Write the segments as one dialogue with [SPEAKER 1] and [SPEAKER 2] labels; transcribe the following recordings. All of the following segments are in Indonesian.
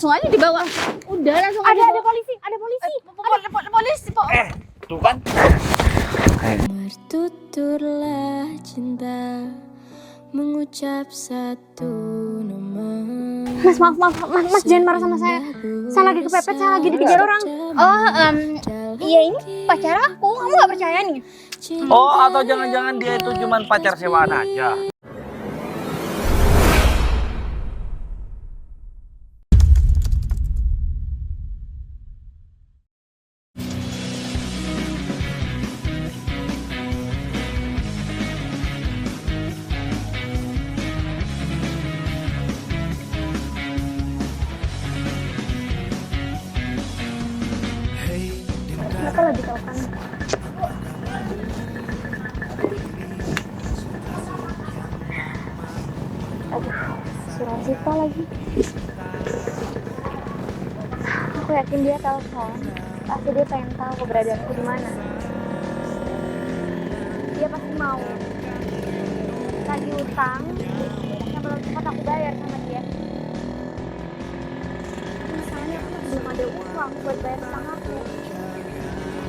[SPEAKER 1] langsung aja dibawa. Udah langsung aja. Ada polisi, ada polisi. Polisi, Pak.
[SPEAKER 2] Tuh kan.
[SPEAKER 3] Bertuturlah cinta mengucap satu nama.
[SPEAKER 1] Mas, jangan marah sama saya. Saya lagi kepepet, saya lagi dikejar orang. Iya ini pacar aku. Kamu gak percaya nih?
[SPEAKER 2] Oh, atau jangan-jangan dia itu cuma pacar sewaan aja.
[SPEAKER 1] Kenapa lagi telepon? Aduh, si Rosita lagi. Aku yakin dia telepon. Pasti dia pengen tahu keberadaanku di mana. Dia pasti mau lagi utang yang belum sempat aku bayar sama dia. Misalnya aku belum ada uang buat bayar utang aku.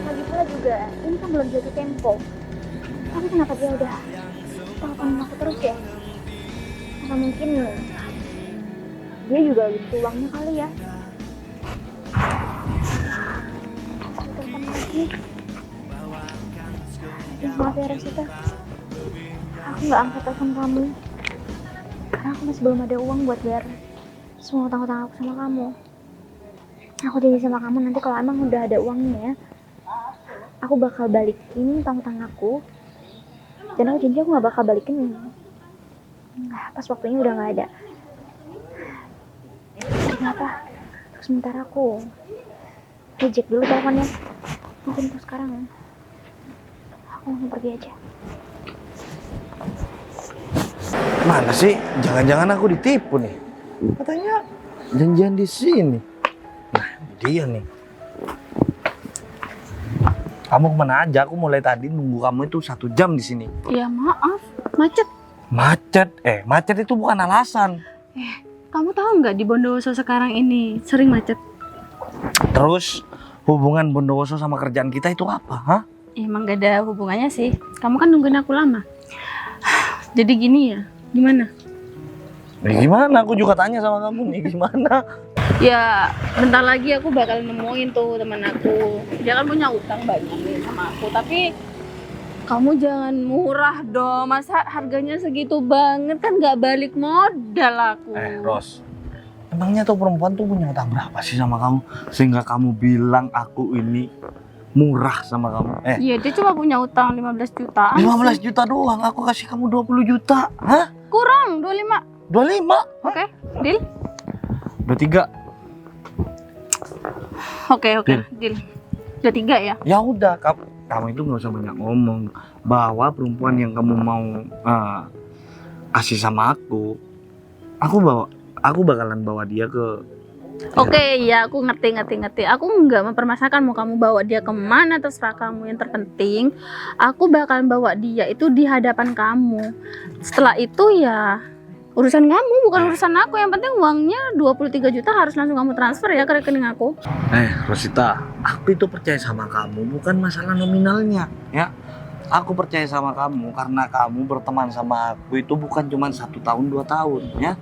[SPEAKER 1] Lagi pula juga, ini kan belum jatuh tempo. Tapi kenapa dia udah teleponin aku terus ya? Atau mungkin dia juga butuh uangnya kali ya? Aku telepon lagi. Maaf ya Rosita, aku nggak angkat telepon kamu karena aku masih belum ada uang buat bayar semua utang-utang aku sama kamu. Aku janji sama kamu nanti kalau emang udah ada uangnya, aku bakal balikin utang-utang aku. Dan aku janji aku gak bakal balikin pas waktunya udah gak ada. Kenapa? Untuk sementara aku reject dulu teleponnya. Mungkin untuk sekarang aku mau pergi aja.
[SPEAKER 2] Mana sih? Jangan-jangan aku ditipu nih. Katanya janjian di sini. Nah, dia nih. Kamu kemana aja? Aku mulai tadi nunggu kamu itu 1 jam di sini.
[SPEAKER 1] Ya maaf, macet.
[SPEAKER 2] Macet? Macet itu bukan alasan.
[SPEAKER 1] Kamu tahu nggak di Bondowoso sekarang ini sering macet?
[SPEAKER 2] Terus hubungan Bondowoso sama kerjaan kita itu apa? Hah?
[SPEAKER 1] Emang gak ada hubungannya sih. Kamu kan nungguin aku lama. Jadi gini ya, gimana?
[SPEAKER 2] Gimana? Aku juga tanya sama kamu nih, gimana?
[SPEAKER 1] Ya, bentar lagi aku bakal nemuin tuh teman aku. Dia kan punya utang banyak nih sama aku. Tapi kamu jangan murah dong. Masa harganya segitu banget kan gak balik modal aku.
[SPEAKER 2] Ros, emangnya tuh perempuan tuh punya utang berapa sih sama kamu? Sehingga kamu bilang aku ini murah sama kamu.
[SPEAKER 1] Iya, dia cuma punya utang 15 juta.
[SPEAKER 2] 15 juta doang, aku kasih kamu 20 juta. Hah?
[SPEAKER 1] Kurang, 25.
[SPEAKER 2] 25?
[SPEAKER 1] Oke, deal?
[SPEAKER 2] 23.
[SPEAKER 1] Oke, deal. 23 ya?
[SPEAKER 2] Ya udah, kamu itu nggak usah banyak ngomong. Bahwa perempuan yang kamu mau kasih sama aku bakalan bawa dia ke.
[SPEAKER 1] Oke, ya aku ngerti. Aku nggak mempermasalahkan mau kamu bawa dia kemana, terserah kamu. Yang terpenting, aku bakalan bawa dia itu di hadapan kamu. Setelah itu ya urusan kamu, bukan urusan aku. Yang penting uangnya 23 juta harus langsung kamu transfer ya ke rekening aku.
[SPEAKER 2] Rosita, aku itu percaya sama kamu bukan masalah nominalnya, ya. Aku percaya sama kamu karena kamu berteman sama aku itu bukan cuma 1 tahun 2 tahun, ya.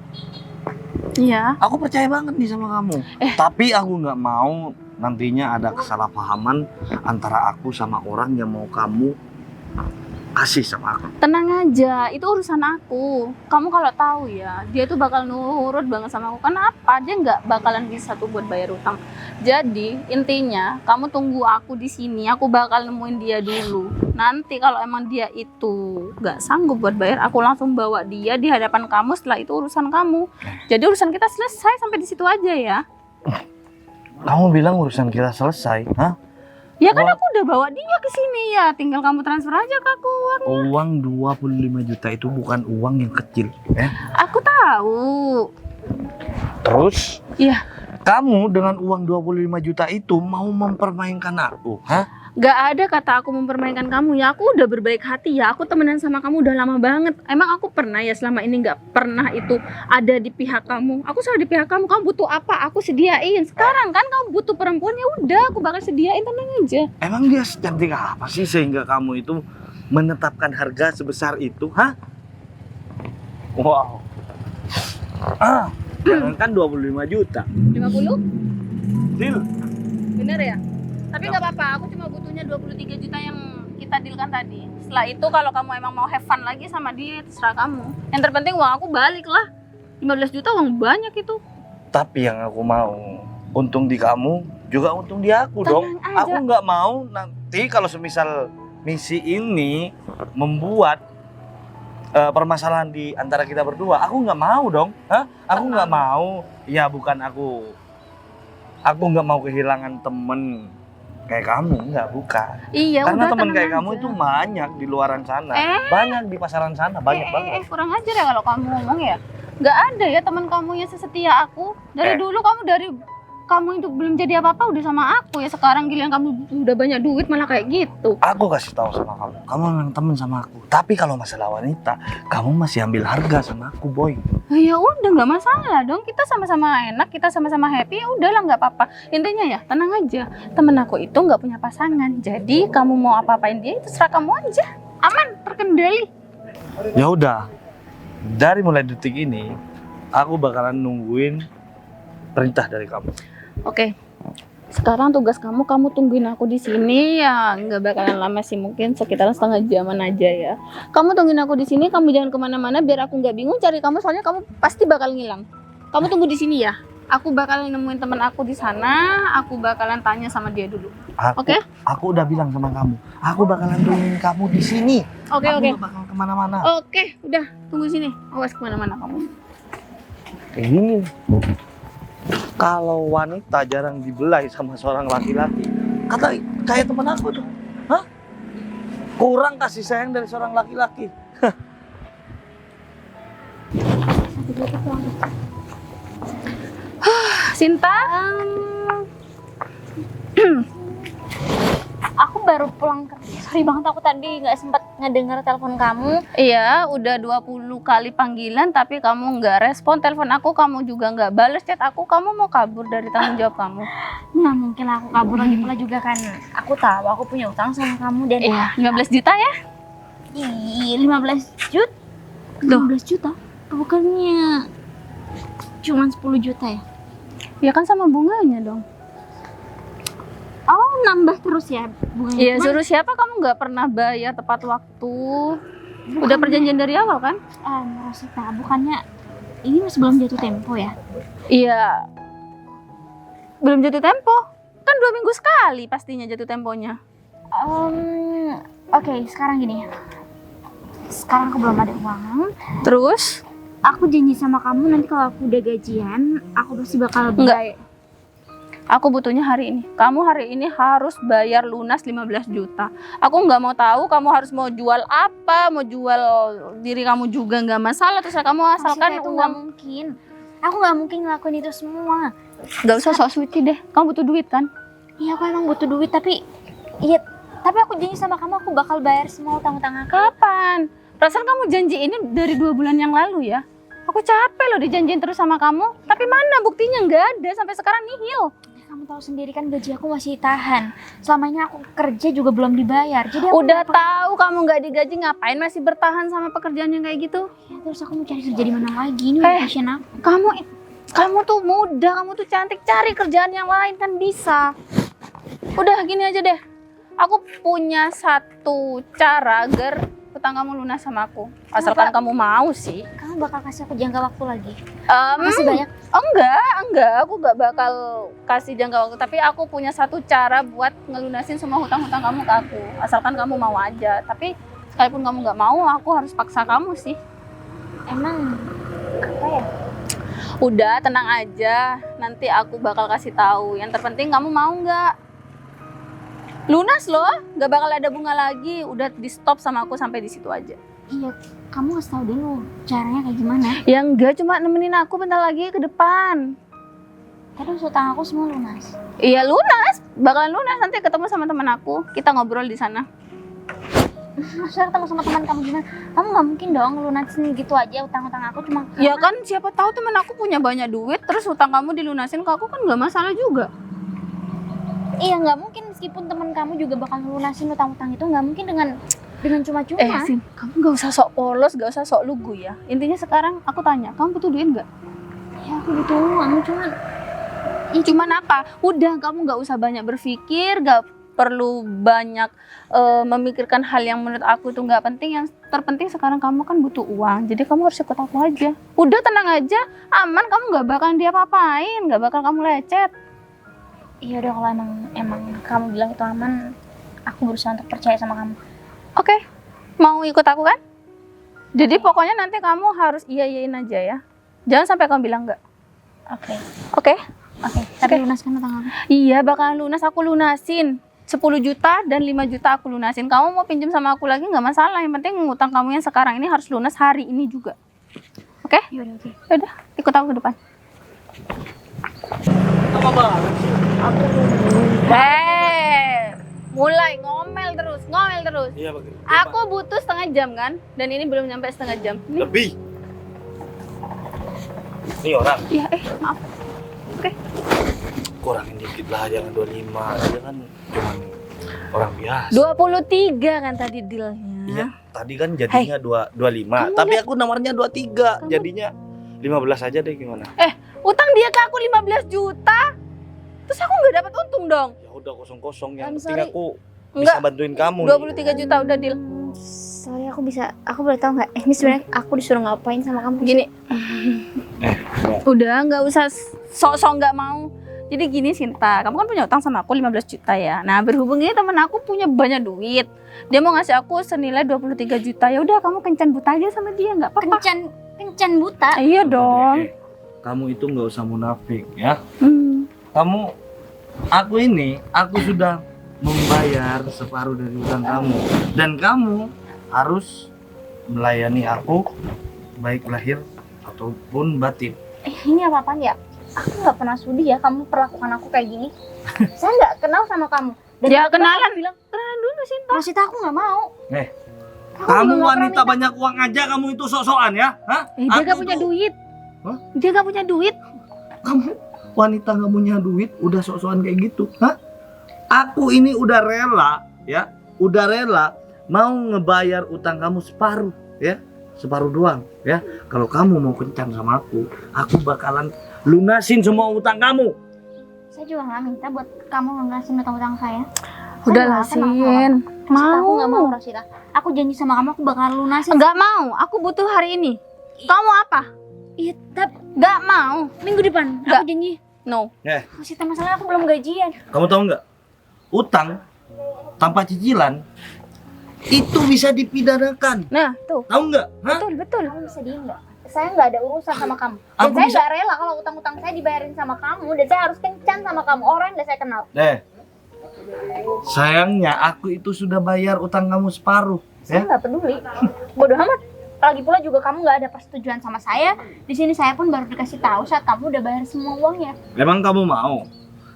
[SPEAKER 1] Iya.
[SPEAKER 2] Aku percaya banget nih sama kamu. Tapi aku nggak mau nantinya ada kesalahpahaman antara aku sama orang yang mau kamu kasih sama aku.
[SPEAKER 1] Tenang aja, itu urusan aku. Kamu kalau tahu ya, dia tuh bakal nurut banget sama aku. Kenapa? Dia nggak bakalan bisa tuh buat bayar utang. Jadi intinya, kamu tunggu aku di sini. Aku bakal nemuin dia dulu. Nanti kalau emang dia itu nggak sanggup buat bayar, aku langsung bawa dia di hadapan kamu. Setelah itu urusan kamu. Jadi urusan kita selesai sampai di situ aja ya.
[SPEAKER 2] Kamu bilang urusan kita selesai, hah?
[SPEAKER 1] Ya kan aku udah bawa dia ke sini ya, tinggal kamu transfer aja ke aku uangnya.
[SPEAKER 2] Uang 25 juta itu bukan uang yang kecil, ya.
[SPEAKER 1] Aku tahu.
[SPEAKER 2] Terus?
[SPEAKER 1] Iya.
[SPEAKER 2] Kamu dengan uang 25 juta itu mau mempermainkan aku, hah?
[SPEAKER 1] Gak ada kata aku mempermainkan kamu ya. Aku udah berbaik hati ya. Aku temenan sama kamu udah lama banget. Emang aku pernah ya selama ini gak pernah itu ada di pihak kamu. Aku selalu di pihak kamu. Kamu butuh apa? Aku sediain. Sekarang kan kamu butuh perempuan, ya udah aku bakal sediain, tenang aja.
[SPEAKER 2] Emang dia secantik apa sih sehingga kamu itu menetapkan harga sebesar itu, hah? Wow. Jangan kan 25 juta.
[SPEAKER 1] 50?
[SPEAKER 2] Deal.
[SPEAKER 1] Bener ya? Tapi nggak apa-apa, aku cuma butuhnya 23 juta yang kita dealkan tadi. Setelah itu kalau kamu emang mau have fun lagi sama dia, terserah kamu. Yang terpenting uang aku balik lah. 15 juta uang banyak itu.
[SPEAKER 2] Tapi yang aku mau, untung di kamu, juga untung di aku dong.
[SPEAKER 1] Tenang aja.
[SPEAKER 2] Aku nggak mau nanti kalau semisal misi ini membuat permasalahan di antara kita berdua, aku nggak mau dong. Hah? Aku nggak mau. Ya bukan aku nggak mau kehilangan temen kayak kamu, nggak, bukan.
[SPEAKER 1] Iya,
[SPEAKER 2] Karena
[SPEAKER 1] udah
[SPEAKER 2] temen
[SPEAKER 1] tenang
[SPEAKER 2] kayak
[SPEAKER 1] aja.
[SPEAKER 2] kamu itu banyak di luaran sana, banyak di pasaran sana, banyak banget.
[SPEAKER 1] Kurang aja deh kalau kamu ngomong ya. Nggak ada ya teman kamu yang sesetia aku. Dari dulu kamu itu belum jadi apa-apa udah sama aku ya. Sekarang giliran kamu udah banyak duit malah kayak gitu.
[SPEAKER 2] Aku kasih tahu sama kamu memang temen sama aku. Tapi kalau masalah wanita, kamu masih ambil harga sama aku, boy.
[SPEAKER 1] Ya udah nggak masalah dong. Kita sama-sama enak, kita sama-sama happy. Ya udahlah nggak apa-apa. Intinya ya tenang aja. Temen aku itu nggak punya pasangan. Jadi kamu mau apa-apain dia itu serah kamu aja. Aman, terkendali.
[SPEAKER 2] Ya udah. Dari mulai detik ini, aku bakalan nungguin perintah dari kamu.
[SPEAKER 1] Oke. Sekarang tugas kamu tungguin aku di sini ya, nggak bakalan lama sih, mungkin sekitaran setengah jaman aja ya. Kamu tungguin aku di sini, kamu jangan kemana-mana biar aku nggak bingung cari kamu, soalnya kamu pasti bakal ngilang. Kamu tunggu di sini ya. Aku bakalan nemuin teman aku di sana, aku bakalan tanya sama dia dulu. Oke?
[SPEAKER 2] Aku udah bilang sama kamu, aku bakalan tungguin kamu di sini.
[SPEAKER 1] Oke.
[SPEAKER 2] Aku nggak bakal kemana-mana.
[SPEAKER 1] Oke, udah tunggu sini. Awas kemana-mana kamu.
[SPEAKER 2] Kayak gini. Kalau wanita jarang dibelai sama seorang laki-laki, kata kayak temen aku tuh, hah? Kurang kasih sayang dari seorang laki-laki.
[SPEAKER 1] Sinta,
[SPEAKER 4] Aku baru pulang kerja. Sorry banget, aku tadi nggak sempat ngedenger telepon kamu.
[SPEAKER 1] iya udah 20 kali panggilan tapi kamu nggak respon telepon aku, kamu juga nggak bales chat aku. Kamu mau kabur dari tanggung jawab kamu?
[SPEAKER 4] Nggak mungkin lah aku kabur lagi pula juga kan. Aku tahu aku punya utang sama kamu dan
[SPEAKER 1] Iya, 15 juta ya?
[SPEAKER 4] 15 juta. 15 juta? Bukannya cuma 10 juta ya?
[SPEAKER 1] Ya kan sama bunganya dong.
[SPEAKER 4] Oh, nambah terus ya bunganya?
[SPEAKER 1] Iya, suruh siapa, kamu nggak pernah bayar tepat waktu. Udah perjanjian dari awal kan?
[SPEAKER 4] Rosita, bukannya ini masih belum jatuh tempo ya?
[SPEAKER 1] Iya. Belum jatuh tempo. Kan 2 minggu sekali pastinya jatuh temponya.
[SPEAKER 4] Oke, sekarang gini. Sekarang aku belum ada uang.
[SPEAKER 1] Terus?
[SPEAKER 4] Aku janji sama kamu nanti kalau aku udah gajian, aku pasti bakal
[SPEAKER 1] Enggak. Aku butuhnya hari ini. Kamu hari ini harus bayar lunas 15 juta. Aku nggak mau tahu kamu harus mau jual apa, mau jual diri kamu juga nggak masalah. Terus kamu asalkan
[SPEAKER 4] itu nggak
[SPEAKER 1] uang.
[SPEAKER 4] mungkin. Aku nggak mungkin ngelakuin itu semua.
[SPEAKER 1] Nggak usah sok suci deh. Kamu butuh duit kan?
[SPEAKER 4] Iya, aku emang butuh duit, tapi aku janji sama kamu aku bakal bayar semua utang-utang aku.
[SPEAKER 1] Kapan? Perasaan kamu janji ini dari 2 bulan yang lalu ya? Aku capek loh dijanjiin terus sama kamu. Tapi mana buktinya, nggak ada, sampai sekarang nihil.
[SPEAKER 4] Kamu tahu sendiri kan gaji aku masih tahan. Selama ini aku kerja juga belum dibayar. Jadi aku
[SPEAKER 1] Udah tahu kamu nggak digaji, ngapain masih bertahan sama pekerjaan yang kayak gitu?
[SPEAKER 4] Ya, terus aku mau cari kerja di mana lagi? Ini udah passion aku.
[SPEAKER 1] Kamu tuh muda, kamu tuh cantik, cari kerjaan yang lain kan bisa. Udah gini aja deh. Aku punya satu cara agar utang kamu lunas sama aku. Asalkan kamu mau sih.
[SPEAKER 4] Kamu bakal kasih aku jangka waktu lagi?
[SPEAKER 1] Em,
[SPEAKER 4] Masih banyak?
[SPEAKER 1] Oh enggak, aku nggak bakal kasih jangka waktu. Tapi aku punya satu cara buat ngelunasin semua hutang-hutang kamu ke aku. Asalkan kamu mau aja. Tapi sekalipun kamu nggak mau, aku harus paksa kamu sih.
[SPEAKER 4] Emang apa ya?
[SPEAKER 1] Udah, tenang aja. Nanti aku bakal kasih tahu. Yang terpenting kamu mau nggak? Lunas loh, nggak bakal ada bunga lagi. Udah di stop sama aku sampai di situ aja.
[SPEAKER 4] Iya, kamu harus tahu dulu caranya kayak gimana.
[SPEAKER 1] Ya enggak, cuma nemenin aku bentar lagi ke depan.
[SPEAKER 4] Terus utang aku semua lunas.
[SPEAKER 1] Iya lunas, bakalan lunas nanti ketemu sama teman aku. Kita ngobrol di sana.
[SPEAKER 4] Masa ketemu sama teman kamu gimana? Kamu nggak mungkin dong lunasin gitu aja utang-utang aku cuma
[SPEAKER 1] Ya kan siapa tahu teman aku punya banyak duit terus utang kamu dilunasin ke aku kan nggak masalah juga.
[SPEAKER 4] Iya nggak mungkin meskipun teman kamu juga bakal lunasin utang-utang itu nggak mungkin dengan cuma-cuma.
[SPEAKER 1] Sin, kamu nggak usah sok polos, nggak usah sok lugu ya. Intinya sekarang aku tanya, kamu butuh duit nggak?
[SPEAKER 4] Ya aku butuh uang cuman.
[SPEAKER 1] Ya cuman apa? Udah kamu nggak usah banyak berpikir, nggak perlu banyak memikirkan hal yang menurut aku itu nggak penting. Yang terpenting sekarang kamu kan butuh uang, jadi kamu harus ikut aku aja. Udah tenang aja, aman, kamu nggak bakalan dia apa-apain, nggak bakal kamu lecet.
[SPEAKER 4] Iya udah kalau emang kamu bilang itu aman, aku berusaha untuk percaya sama kamu.
[SPEAKER 1] Oke, mau ikut aku kan? Jadi pokoknya nanti kamu harus iyain aja ya. Jangan sampai kamu bilang enggak.
[SPEAKER 4] Oke.
[SPEAKER 1] Oke?
[SPEAKER 4] Tapi lunaskan utang aku.
[SPEAKER 1] Iya, bakalan lunas, aku lunasin. 10 juta dan 5 juta aku lunasin. Kamu mau pinjam sama aku lagi nggak masalah. Yang penting ngutang kamu yang sekarang ini harus lunas hari ini juga. Oke?
[SPEAKER 4] Yaudah oke.
[SPEAKER 1] Yaudah, ikut aku ke depan.
[SPEAKER 2] Lama banget sih.
[SPEAKER 1] Mulai ngomel terus.
[SPEAKER 2] Iya begitu.
[SPEAKER 1] Aku butuh setengah jam kan? Dan ini belum nyampe setengah jam. Nih.
[SPEAKER 2] Lebih. Ini orang.
[SPEAKER 1] Iya, maaf. Oke.
[SPEAKER 2] Kurangin dikit lah, jangan 25. Dia kan cuma orang biasa.
[SPEAKER 1] 23 kan tadi dealnya.
[SPEAKER 2] Iya, tadi kan jadinya 25. Tapi aku nomornya 23. Jadinya 15 aja deh gimana?
[SPEAKER 1] Utang dia ke aku 15 juta. Terus aku nggak dapat untung dong.
[SPEAKER 2] Ya udah kosong-kosong, yang
[SPEAKER 4] I'm
[SPEAKER 2] penting
[SPEAKER 4] sorry.
[SPEAKER 2] aku
[SPEAKER 1] Enggak.
[SPEAKER 2] bisa bantuin kamu.
[SPEAKER 1] 23 juta udah deal.
[SPEAKER 4] Sorry aku boleh tahu nggak? Ini sebenarnya aku disuruh ngapain sama kamu?
[SPEAKER 1] Gini. Udah nggak usah sok-sok nggak mau. Jadi gini Sinta, kamu kan punya utang sama aku 15 juta ya. Nah berhubung ini temen aku punya banyak duit. Dia mau ngasih aku senilai 23 juta. Ya udah kamu kencan buta aja sama dia, nggak apa-apa.
[SPEAKER 4] Kencan buta.
[SPEAKER 1] Iya dong.
[SPEAKER 2] Kamu itu nggak usah munafik ya. Aku sudah membayar separuh dari utang kamu, dan kamu harus melayani aku baik lahir ataupun batin.
[SPEAKER 4] Ini apa-apaan ya? Aku nggak pernah sudi ya kamu perlakukan aku kayak gini. Saya nggak kenal sama kamu. Dan
[SPEAKER 1] Ya
[SPEAKER 4] tiba-tiba
[SPEAKER 1] kenalan.
[SPEAKER 4] kamu bilang,
[SPEAKER 1] Kenalan dulu Sinta.
[SPEAKER 4] Rosita aku nggak mau. Aku
[SPEAKER 2] Kamu
[SPEAKER 4] juga nggak pernah
[SPEAKER 2] wanita
[SPEAKER 4] minta.
[SPEAKER 2] banyak uang aja, kamu itu sok-sokan ya? Hah?
[SPEAKER 1] Dia
[SPEAKER 2] Aku
[SPEAKER 1] gak punya
[SPEAKER 2] tuh-
[SPEAKER 1] duit.
[SPEAKER 2] Hah?
[SPEAKER 1] Dia gak punya duit.
[SPEAKER 2] Kamu wanita nggak punya duit, udah sok-sokan kayak gitu, hah? Aku ini udah rela, ya, udah rela mau ngebayar utang kamu separuh, ya, separuh doang, ya. Kalau kamu mau kencan sama aku bakalan lunasin semua utang kamu.
[SPEAKER 4] Saya juga nggak minta buat kamu lunasin utang-utang saya.
[SPEAKER 1] Udahlah
[SPEAKER 4] Saya nggak akan
[SPEAKER 1] Sin.
[SPEAKER 4] Rosita, aku nggak mau
[SPEAKER 1] Mau.
[SPEAKER 4] Rosita. Aku janji sama kamu aku bakal lunasin.
[SPEAKER 1] Enggak mau. Aku butuh hari ini. Kamu apa?
[SPEAKER 4] Iya, tapi
[SPEAKER 1] Gak mau.
[SPEAKER 4] minggu depan
[SPEAKER 1] Nggak.
[SPEAKER 4] aku janji.
[SPEAKER 1] No.
[SPEAKER 4] Rosita masalahnya aku belum gajian.
[SPEAKER 2] Kamu tahu nggak? Utang tanpa cicilan itu bisa dipidanakan.
[SPEAKER 1] Nah, tuh.
[SPEAKER 2] Tahu nggak? Hah?
[SPEAKER 1] Betul.
[SPEAKER 4] Kamu bisa diem nggak? Saya nggak ada urusan sama kamu. Dan
[SPEAKER 2] Aku
[SPEAKER 4] saya
[SPEAKER 2] bisa-
[SPEAKER 4] nggak rela kalau utang-utang saya dibayarin sama kamu. Dan saya harus kencan sama kamu, orang yang udah saya kenal.
[SPEAKER 2] Sayangnya aku itu sudah bayar utang kamu separuh,
[SPEAKER 4] Saya
[SPEAKER 2] ya.
[SPEAKER 4] nggak peduli. Bodoh amat. Lagi pula juga kamu nggak ada persetujuan sama saya. Di sini saya pun baru dikasih tahu saat kamu udah bayar semua uangnya.
[SPEAKER 2] Memang kamu mau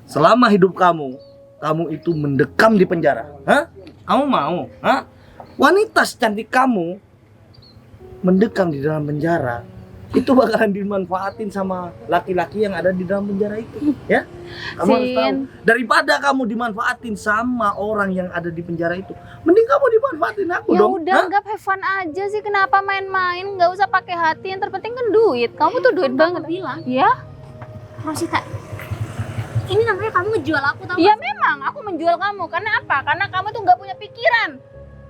[SPEAKER 2] selama hidup kamu itu mendekam di penjara? Hah? Kamu mau? Hah? Wanita secantik kamu mendekam di dalam penjara itu bakalan dimanfaatin sama laki-laki yang ada di dalam penjara itu, ya? Kamu harus tahu.
[SPEAKER 1] Sin.
[SPEAKER 2] Daripada kamu dimanfaatin sama orang yang ada di penjara itu, mending kamu dimanfaatin aku
[SPEAKER 1] Ya
[SPEAKER 2] dong.
[SPEAKER 1] udah,
[SPEAKER 2] Hah?
[SPEAKER 1] anggap have fun aja sih. Kenapa main-main? Nggak usah pakai hati. Yang terpenting kan duit. Kamu tuh duit banget.
[SPEAKER 4] Bilang,
[SPEAKER 1] Ya?
[SPEAKER 4] Rosita, ini namanya kamu ngejual aku tau
[SPEAKER 1] Ya
[SPEAKER 4] nggak?
[SPEAKER 1] memang aku menjual kamu. Karena apa? Karena kamu tuh nggak punya pikiran.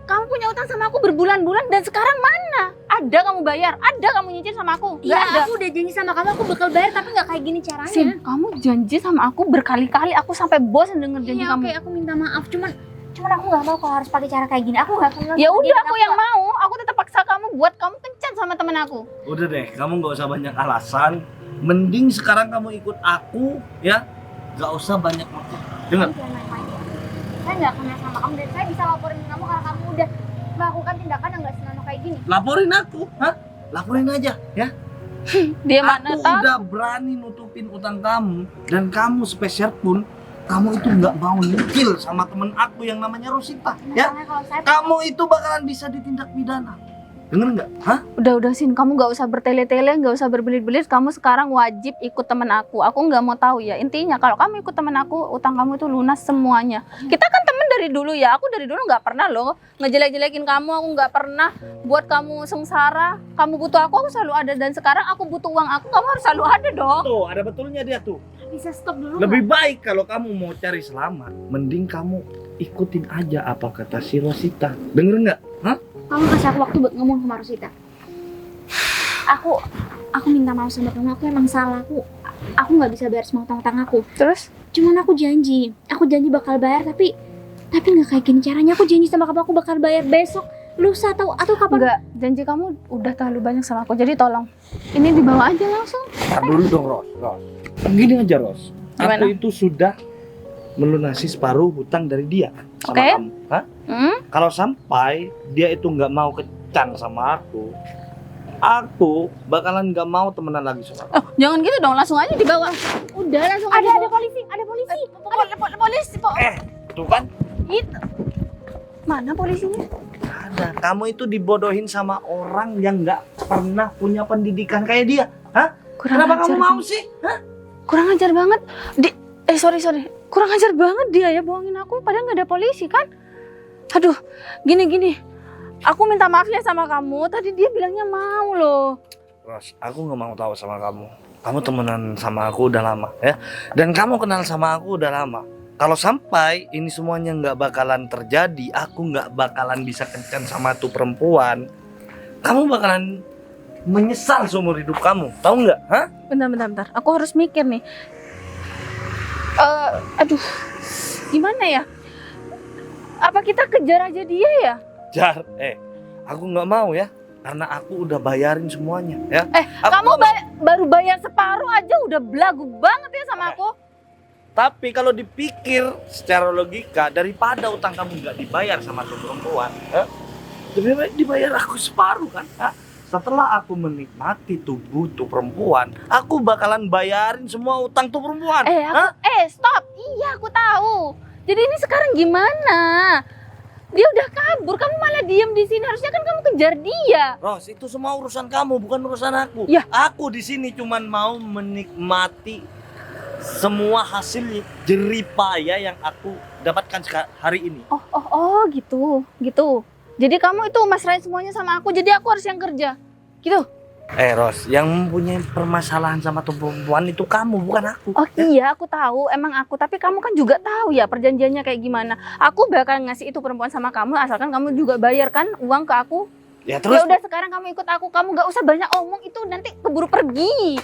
[SPEAKER 1] Kamu punya utang sama aku berbulan-bulan dan sekarang mana? Ada kamu bayar, ada kamu nyicil sama aku. Nggak
[SPEAKER 4] Iya,
[SPEAKER 1] ada.
[SPEAKER 4] aku udah janji sama kamu aku bakal bayar tapi nggak kayak gini caranya.
[SPEAKER 1] Sin, kamu janji sama aku berkali-kali. Aku sampai bosan denger janji
[SPEAKER 4] Iya,
[SPEAKER 1] kamu.
[SPEAKER 4] oke, aku minta maaf. Cuman aku nggak mau kalau harus pakai cara kayak gini. Aku nggak kenal.
[SPEAKER 1] Ya
[SPEAKER 4] sama
[SPEAKER 1] udah,
[SPEAKER 4] dia,
[SPEAKER 1] aku yang mau. Aku tetap paksa kamu buat kamu kencan sama temen aku.
[SPEAKER 2] Udah deh, kamu nggak usah banyak alasan. Mending sekarang kamu ikut aku, ya. Nggak usah banyak maksud. Dengar.
[SPEAKER 4] Jangan main-main ya. Saya nggak kenal sama kamu dan saya bisa laporin kamu karena kamu udah melakukan tindakan yang nggak senonoh kayak gini.
[SPEAKER 2] Laporin aku, hah? Laporin aja, ya.
[SPEAKER 1] Dia mana
[SPEAKER 2] Aku
[SPEAKER 1] tahu.
[SPEAKER 2] udah berani nutupin utang kamu, dan kamu spesial pun kamu itu nggak mau nyicil sama temen aku yang namanya Rosita, ya?
[SPEAKER 4] Makanya kalau saya
[SPEAKER 2] Kamu itu bakalan bisa ditindak pidana. Denger nggak? Hah?
[SPEAKER 1] Udah Sin, kamu nggak usah bertele-tele, nggak usah berbelit-belit. Kamu sekarang wajib ikut temen aku. Aku nggak mau tahu ya. Intinya kalau kamu ikut temen aku, utang kamu itu lunas semuanya. Kita kan temen dari dulu ya. Aku dari dulu nggak pernah loh ngejelek-jelekin kamu. Aku nggak pernah buat kamu sengsara. Kamu butuh aku selalu ada. Dan sekarang aku butuh uang aku, kamu harus selalu ada dong.
[SPEAKER 2] Tuh, ada betulnya dia tuh.
[SPEAKER 4] bisa stop dulu.
[SPEAKER 2] Lebih baik kalau kamu mau cari selamat, mending kamu ikutin aja apa kata si Rosita. Denger nggak? Hah?
[SPEAKER 4] Kamu kasih aku waktu buat ngomong sama Rosita. Aku minta maaf sama kamu. Aku emang salah. Aku nggak bisa bayar semua utang aku.
[SPEAKER 1] Terus?
[SPEAKER 4] Cuman aku janji bakal bayar, tapi nggak kayak gini caranya. Aku janji sama kamu aku bakal bayar besok, lusa atau kapan.
[SPEAKER 1] Enggak, janji kamu udah terlalu banyak sama aku. Jadi tolong, ini dibawa aja langsung.
[SPEAKER 2] Tar dulu dong, Ros. Gini aja, Ros.
[SPEAKER 1] Gimana?
[SPEAKER 2] Aku itu sudah melunasi separuh hutang dari dia sama
[SPEAKER 1] Oke.
[SPEAKER 2] kamu. Hah?
[SPEAKER 1] Hmm?
[SPEAKER 2] Kalau sampai dia itu nggak mau kencan sama aku bakalan nggak mau temenan lagi sama aku.
[SPEAKER 1] Oh, jangan gitu dong, langsung aja dibawa.
[SPEAKER 4] Udah langsung ada polisi.
[SPEAKER 1] Polisi,
[SPEAKER 2] Tuh kan?
[SPEAKER 1] Itu. Mana polisinya?
[SPEAKER 2] Ada. Kamu itu dibodohin sama orang yang nggak pernah punya pendidikan kayak dia. Hah? Kenapa kamu mau sih? Hah?
[SPEAKER 1] Kurang ajar banget. Sorry. Kurang ajar banget dia ya bohongin aku, padahal nggak ada polisi kan? Aduh, gini. Aku minta maaf ya sama kamu. Tadi dia bilangnya mau loh.
[SPEAKER 2] Ros, aku nggak mau tahu sama kamu. Kamu temenan sama aku udah lama ya. Dan kamu kenal sama aku udah lama. Kalau sampai ini semuanya nggak bakalan terjadi, aku nggak bakalan bisa kencan sama tuh perempuan. Kamu bakalan menyesal seumur hidup kamu, tahu nggak? Hah?
[SPEAKER 1] Bentar. Aku harus mikir nih. Aduh, gimana ya? Apa kita kejar aja dia ya?
[SPEAKER 2] Jar, aku nggak mau ya, karena aku udah bayarin semuanya ya. Aku
[SPEAKER 1] Kamu
[SPEAKER 2] nggak mau.
[SPEAKER 1] baru bayar separuh aja udah belagu banget ya sama aku.
[SPEAKER 2] Tapi kalau dipikir secara logika, daripada utang kamu nggak dibayar sama tuh perempuan, lebih baik dibayar aku separuh kan? Setelah aku menikmati tubuh tuh perempuan, aku bakalan bayarin semua utang tuh perempuan.
[SPEAKER 1] Stop. Iya, aku tahu. Jadi ini sekarang gimana? Dia udah kabur, kamu malah diem di sini. Harusnya kan kamu kejar dia.
[SPEAKER 2] Ros, itu semua urusan kamu, bukan urusan aku.
[SPEAKER 1] Ya.
[SPEAKER 2] Aku di sini cuman mau menikmati semua hasil jeripaya yang aku dapatkan hari ini.
[SPEAKER 1] Oh, gitu. Jadi kamu itu masrahin semuanya sama aku, jadi aku harus yang kerja. Gitu.
[SPEAKER 2] Ros, yang mempunyai permasalahan sama tuh perempuan itu kamu, bukan aku.
[SPEAKER 1] Oh iya, aku tahu, emang aku. Tapi kamu kan juga tahu ya perjanjiannya kayak gimana. Aku bakal ngasih itu perempuan sama kamu, asalkan kamu juga bayarkan uang ke aku.
[SPEAKER 2] Ya terus.
[SPEAKER 1] Ya udah sekarang kamu ikut aku, kamu gak usah banyak omong, itu nanti keburu pergi.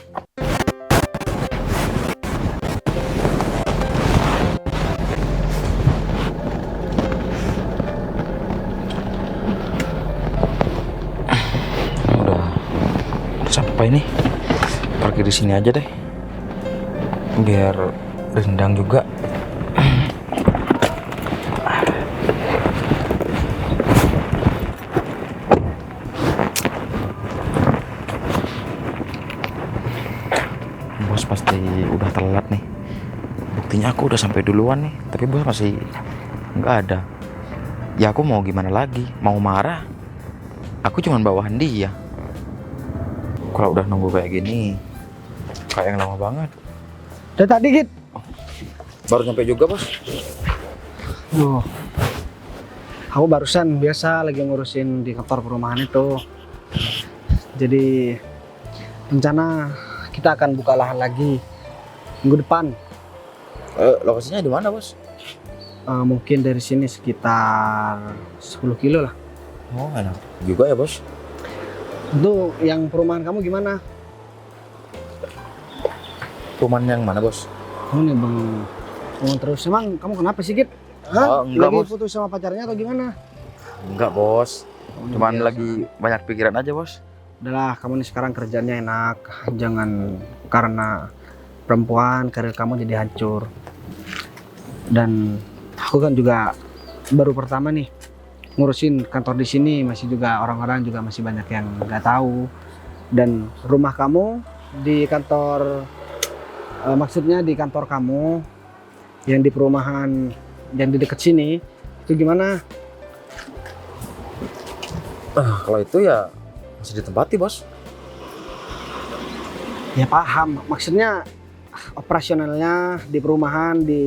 [SPEAKER 5] Udah sampai nih, parkir di sini aja deh, biar rindang juga. Bos pasti udah telat nih. Buktinya aku udah sampai duluan nih, tapi bos masih nggak ada. Ya aku mau gimana lagi? Mau marah? Aku cuman bawahan dia. Kalau udah nunggu kayak gini, kayak yang lama banget.
[SPEAKER 6] Udah tadi Git.
[SPEAKER 5] Baru sampai juga bos.
[SPEAKER 6] Duh. Aku barusan biasa lagi ngurusin di kantor perumahan itu. Jadi rencana kita akan buka lahan lagi minggu depan.
[SPEAKER 5] Lokasinya di mana bos?
[SPEAKER 6] Mungkin dari sini sekitar 10 kilo lah.
[SPEAKER 5] Oh enak juga ya bos.
[SPEAKER 6] Itu yang perumahan kamu gimana?
[SPEAKER 5] Perumahan yang mana bos?
[SPEAKER 6] Kamu nih bang terus. Emang kamu kenapa sih Git?
[SPEAKER 5] Oh, enggak,
[SPEAKER 6] Lagi
[SPEAKER 5] Bos.
[SPEAKER 6] putus sama pacarnya atau gimana?
[SPEAKER 5] Enggak bos. Cuman
[SPEAKER 6] Biasa.
[SPEAKER 5] lagi banyak pikiran aja bos.
[SPEAKER 6] Udahlah, kamu nih sekarang kerjanya enak. Jangan karena perempuan karir kamu jadi hancur. Dan aku kan juga baru pertama nih ngurusin kantor di sini, masih juga orang-orang juga masih banyak yang nggak tahu. Dan rumah kamu di kantor, maksudnya di kantor kamu yang di perumahan yang di dekat sini itu gimana?
[SPEAKER 5] Kalau itu ya masih ditempati, Bos.
[SPEAKER 6] Ya paham, maksudnya operasionalnya di perumahan di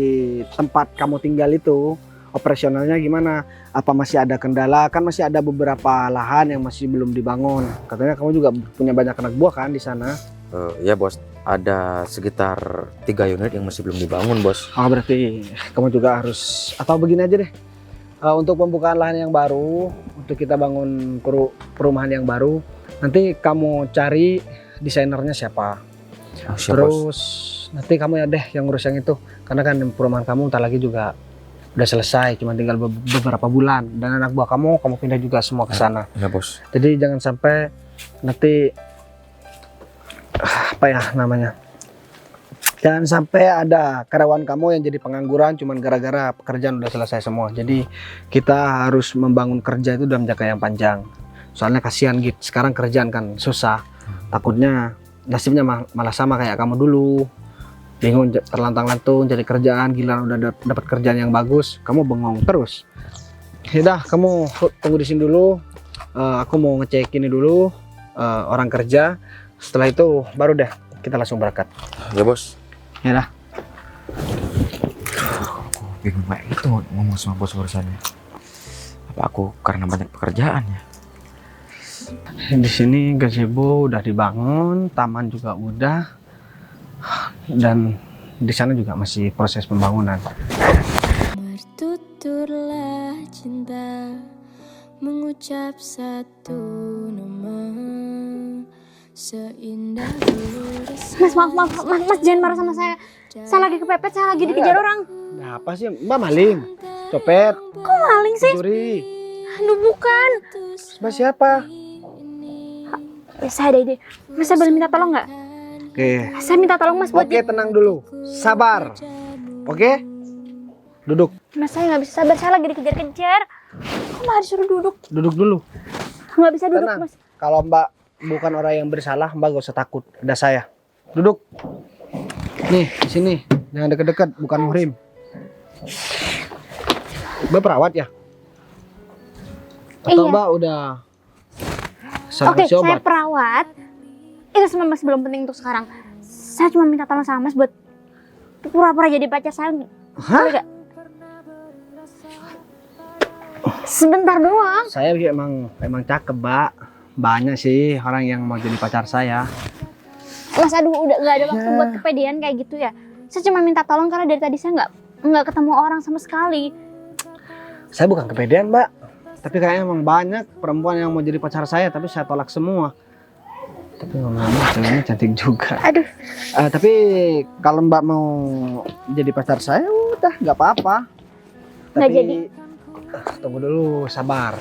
[SPEAKER 6] tempat kamu tinggal itu operasionalnya gimana? Apa masih ada kendala? Kan masih ada beberapa lahan yang masih belum dibangun. Katanya kamu juga punya banyak anak buah kan di sana?
[SPEAKER 5] Ya, Bos. Ada sekitar 3 unit yang masih belum dibangun, Bos.
[SPEAKER 6] Oh, berarti kamu juga harus, atau begini aja deh. Untuk pembukaan lahan yang baru, untuk kita bangun perumahan yang baru, nanti kamu cari desainernya siapa.
[SPEAKER 5] Siap, Bos.
[SPEAKER 6] Terus nanti kamu ya deh yang ngurus yang itu. Karena kan perumahan kamu ntar lagi juga udah selesai, cuma tinggal beberapa bulan. Dan anak buah kamu pindah juga semua ke sana.
[SPEAKER 5] Ya, Bos.
[SPEAKER 6] Jadi jangan sampai nanti apa ya namanya? Jangan sampai ada karyawan kamu yang jadi pengangguran cuman gara-gara pekerjaan udah selesai semua. Jadi kita harus membangun kerja itu dalam jangka yang panjang. Soalnya kasihan gitu. Sekarang kerjaan kan susah. Takutnya nasibnya malah sama kayak kamu dulu. Bingung terlantang-lantung cari kerjaan, gila udah dapat kerjaan yang bagus, kamu bengong terus. Yaudah, kamu tunggu di sini dulu. Aku mau ngecek ini dulu orang kerja. Setelah itu baru deh kita langsung berangkat.
[SPEAKER 5] Ya, Bos.
[SPEAKER 6] Yaudah.
[SPEAKER 5] Aku bingung kayak gitu ngomong sama bos urusannya. Apa aku karena banyak pekerjaan ya?
[SPEAKER 6] Di sini gazebo udah dibangun, taman juga udah, dan di sana juga masih proses pembangunan.
[SPEAKER 3] Bertuturlah cinta, mengucap satu nama, seindah
[SPEAKER 4] Mas, jangan marah sama saya. Saya lagi kepepet, saya lagi dikejar orang.
[SPEAKER 6] Nah, apa sih? Mbak maling, copet,
[SPEAKER 4] Kok maling sih?
[SPEAKER 6] curi.
[SPEAKER 4] Aduh, bukan.
[SPEAKER 6] Mbak siapa?
[SPEAKER 4] Saya ada ide. Mas, saya boleh minta tolong nggak?
[SPEAKER 6] Oke.
[SPEAKER 4] Saya minta tolong Mas buat
[SPEAKER 6] Oke, tenang dulu. Sabar. Oke? Duduk.
[SPEAKER 4] Mas, saya nggak bisa sabar. Saya lagi dikejar-kejar. Kok malah disuruh duduk?
[SPEAKER 6] Duduk dulu.
[SPEAKER 4] Nggak bisa duduk,
[SPEAKER 6] Tenang.
[SPEAKER 4] Mas.
[SPEAKER 6] Kalau Mbak bukan orang yang bersalah, Mbak gak usah takut. Ada saya. Duduk. Nih, di sini. Jangan deket-deket, bukan muhrim. Mbak perawat ya? Atau
[SPEAKER 4] Iya.
[SPEAKER 6] Mbak udah
[SPEAKER 4] Oke,
[SPEAKER 6] kasih
[SPEAKER 4] saya
[SPEAKER 6] obat?
[SPEAKER 4] perawat. Itu semua masih belum penting untuk sekarang. Saya cuma minta tolong sama Mas buat pura-pura jadi pacar saya.
[SPEAKER 6] Hah?
[SPEAKER 4] Boleh nggak? Sebentar doang.
[SPEAKER 6] Saya emang cakep, Mbak. Banyak sih orang yang mau jadi pacar saya.
[SPEAKER 4] Mas, aduh, udah nggak ada waktu
[SPEAKER 6] Ya.
[SPEAKER 4] buat kepedean kayak gitu ya. Saya cuma minta tolong karena dari tadi saya nggak ketemu orang sama sekali.
[SPEAKER 6] Saya bukan kepedean, Mbak. Tapi kayaknya emang banyak perempuan yang mau jadi pacar saya, tapi saya tolak semua. Tapi ngomong-ngomong, ceweknya cantik juga.
[SPEAKER 4] Aduh.
[SPEAKER 6] Tapi kalau Mbak mau jadi pacar saya, udah nggak apa-apa.
[SPEAKER 4] Nggak
[SPEAKER 6] Tapi
[SPEAKER 4] jadi.
[SPEAKER 6] Tunggu dulu, sabar.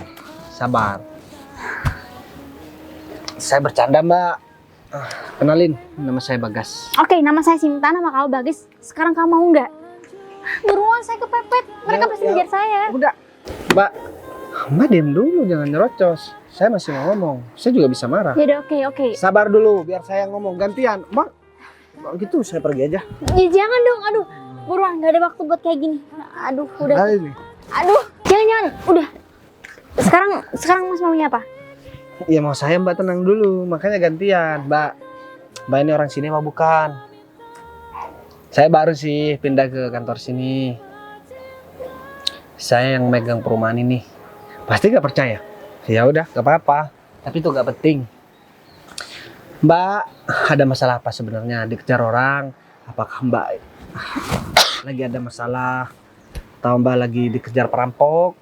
[SPEAKER 6] Saya bercanda, Mbak. Kenalin, nama saya Bagas.
[SPEAKER 4] Oke, nama saya Sinta, nama kamu Bagus. Sekarang kamu mau nggak? Buruan, saya kepepet. Mereka
[SPEAKER 6] Ya,
[SPEAKER 4] pasti
[SPEAKER 6] ya.
[SPEAKER 4] ngejar saya.
[SPEAKER 6] Udah, Mbak diam dulu, jangan nyerocos. Saya masih mau ngomong, saya juga bisa marah.
[SPEAKER 4] Yaudah, oke.
[SPEAKER 6] Sabar dulu, biar saya ngomong gantian. Mbak, gitu saya pergi aja.
[SPEAKER 4] Ya, jangan dong, aduh. Buruan, nggak ada waktu buat kayak gini. Aduh, udah.
[SPEAKER 6] Kali ini.
[SPEAKER 4] Aduh, jangan, udah. Sekarang Mas maunya apa?
[SPEAKER 6] Ya mau saya Mbak tenang dulu, makanya gantian. Mbak ini orang sini apa bukan? Saya baru sih pindah ke kantor sini. Saya yang megang perumahan ini. Pasti gak percaya? Ya udah, gak apa-apa. Tapi itu gak penting. Mbak, ada masalah apa sebenarnya? Dikejar orang? Apakah Mbak lagi ada masalah? Atau Mbak lagi dikejar perampok?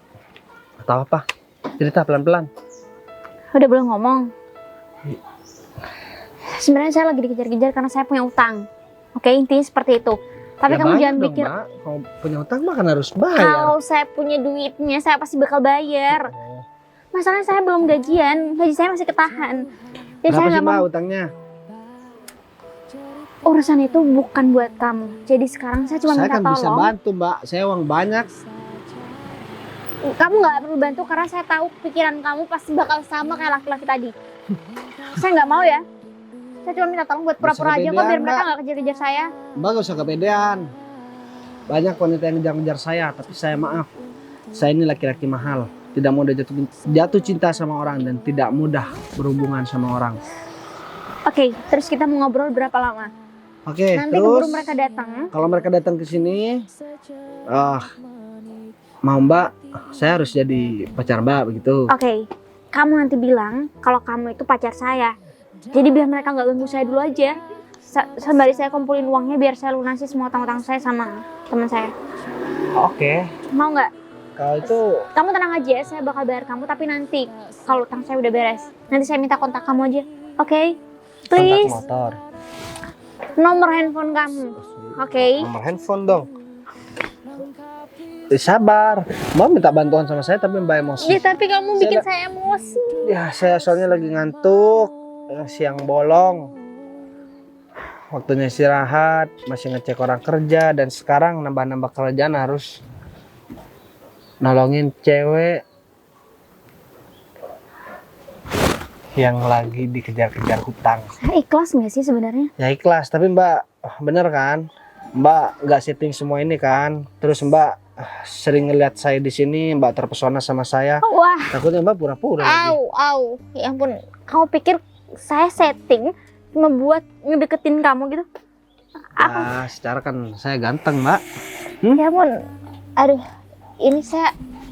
[SPEAKER 6] Atau apa? Cerita pelan-pelan.
[SPEAKER 4] Udah belum ngomong. Sebenarnya saya lagi dikejar-kejar karena saya punya utang. Oke, intinya seperti itu. Tapi
[SPEAKER 6] Ya
[SPEAKER 4] kamu
[SPEAKER 6] bayar
[SPEAKER 4] jangan
[SPEAKER 6] dong,
[SPEAKER 4] pikir
[SPEAKER 6] Mbak. Kalau punya utang mah kan harus bayar.
[SPEAKER 4] kalau saya punya duitnya saya pasti bakal bayar.
[SPEAKER 6] Oh.
[SPEAKER 4] Masalahnya saya belum gajian, gaji saya masih ketahan. Jadi saya
[SPEAKER 6] Berapa sih
[SPEAKER 4] nggak
[SPEAKER 6] Mbak
[SPEAKER 4] mau.
[SPEAKER 6] utangnya?
[SPEAKER 4] Urusan itu bukan buat kamu. Jadi sekarang saya cuma
[SPEAKER 6] Saya
[SPEAKER 4] minta
[SPEAKER 6] kan bisa
[SPEAKER 4] tolong.
[SPEAKER 6] bantu Mbak, saya uang banyak.
[SPEAKER 4] Kamu nggak perlu bantu karena saya tahu pikiran kamu pasti bakal sama kayak laki-laki tadi. Saya nggak mau ya. Saya cuma minta tolong buat pura-pura aja kok biar
[SPEAKER 6] kepedean,
[SPEAKER 4] mereka
[SPEAKER 6] Mbak.
[SPEAKER 4] nggak kejar-kejar saya.
[SPEAKER 6] Mbak gak usah kepedean. Banyak wanita yang ngejar-ngejar saya, tapi saya maaf. Saya ini laki-laki mahal. Tidak mudah jatuh cinta sama orang dan tidak mudah berhubungan sama orang.
[SPEAKER 4] Oke, terus kita mau ngobrol berapa lama?
[SPEAKER 6] Oke,
[SPEAKER 4] Nanti
[SPEAKER 6] terus
[SPEAKER 4] keburu mereka datang.
[SPEAKER 6] kalau mereka datang ke sini, mau Mbak, saya harus jadi pacar Mbak begitu.
[SPEAKER 4] Oke, kamu nanti bilang kalau kamu itu pacar saya. Jadi biar mereka nggak ganggu saya dulu aja. Sembari saya kumpulin uangnya biar saya lunasi semua utang-utang saya sama teman saya.
[SPEAKER 6] Oke,
[SPEAKER 4] Mau nggak?
[SPEAKER 6] kalau itu
[SPEAKER 4] Kamu tenang aja, saya bakal bayar kamu. Tapi nanti kalau utang saya udah beres, nanti saya minta kontak kamu aja. Oke?
[SPEAKER 6] kontak
[SPEAKER 4] Please,
[SPEAKER 6] motor.
[SPEAKER 4] nomor handphone kamu. Oke?
[SPEAKER 6] Nomor handphone dong. Sabar, Mbak minta bantuan sama saya tapi Mbak emosi.
[SPEAKER 4] Ya tapi kamu
[SPEAKER 6] Saya
[SPEAKER 4] bikin
[SPEAKER 6] ada-
[SPEAKER 4] saya emosi.
[SPEAKER 6] Ya saya soalnya lagi ngantuk, siang bolong. Waktunya istirahat, masih ngecek orang kerja dan sekarang nambah-nambah kerjaan harus nolongin cewek yang lagi dikejar-kejar hutang.
[SPEAKER 4] Saya ikhlas nggak sih sebenarnya?
[SPEAKER 6] Ya ikhlas, tapi Mbak bener kan? Mbak nggak setting semua ini kan? Terus Mbak sering ngeliat saya di sini, Mbak terpesona sama saya.
[SPEAKER 4] Wah,
[SPEAKER 6] Takutnya Mbak pura-pura lagi.
[SPEAKER 4] au. Ya ampun, kamu pikir saya setting membuat ngedeketin kamu gitu?
[SPEAKER 6] Ya, secara kan saya ganteng, Mbak.
[SPEAKER 4] Ya ampun, aduh, ini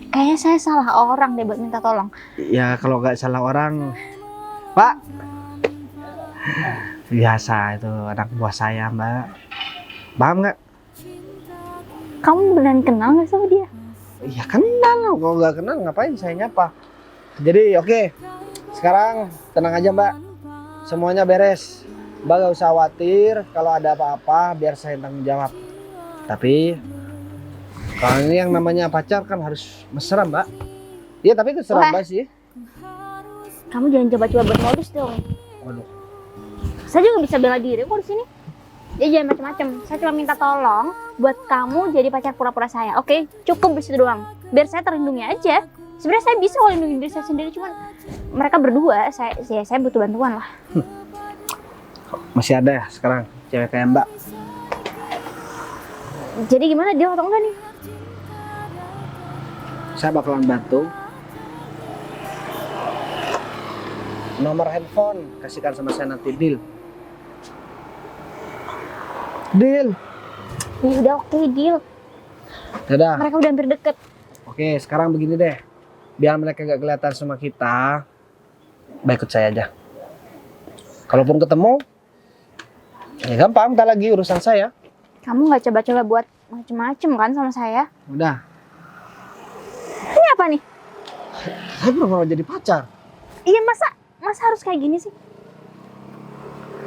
[SPEAKER 4] kayaknya saya salah orang deh buat minta tolong.
[SPEAKER 6] Ya kalau nggak salah orang, Pak. Biasa itu anak buah saya, Mbak. Paham nggak?
[SPEAKER 4] Kamu beneran kenal nggak sama dia?
[SPEAKER 6] Ya kenal, kalau nggak kenal ngapain saya nyapa. Jadi oke, sekarang tenang aja Mbak, semuanya beres. Mbak gak usah khawatir kalau ada apa-apa biar saya tanggung jawab. Tapi kalau ini yang namanya pacar kan harus mesra Mbak. Iya tapi terserah
[SPEAKER 4] Wah.
[SPEAKER 6] Mbak sih.
[SPEAKER 4] Kamu jangan coba-coba bermodus dong.
[SPEAKER 6] Waduh.
[SPEAKER 4] Saya juga bisa bela diri kok di sini. Ya jangan macam-macam. Saya cuma minta tolong buat kamu jadi pacar pura-pura saya. Oke, cukup di situ doang. Biar saya terlindungi aja. Sebenarnya saya bisa kok lindungi diri saya sendiri, cuman mereka berdua saya butuh bantuan lah.
[SPEAKER 6] Masih ada ya sekarang cewek kayak Mbak.
[SPEAKER 4] Jadi gimana, dia atau enggak nih?
[SPEAKER 6] Saya bakalan bantu. Nomor handphone kasihkan sama saya nanti, deal. Deal.
[SPEAKER 4] Ya udah, oke, deal.
[SPEAKER 6] Dadah.
[SPEAKER 4] Mereka udah hampir deket.
[SPEAKER 6] Oke, sekarang begini deh. Biar mereka gak kelihatan sama kita, baik ikut saya aja. Kalaupun ketemu, ya gampang, tak lagi urusan saya.
[SPEAKER 4] Kamu nggak coba-coba buat macem-macem kan sama saya?
[SPEAKER 6] Udah,
[SPEAKER 4] Ini apa nih?
[SPEAKER 6] saya belum mau jadi pacar.
[SPEAKER 4] Iya, masa harus kayak gini sih?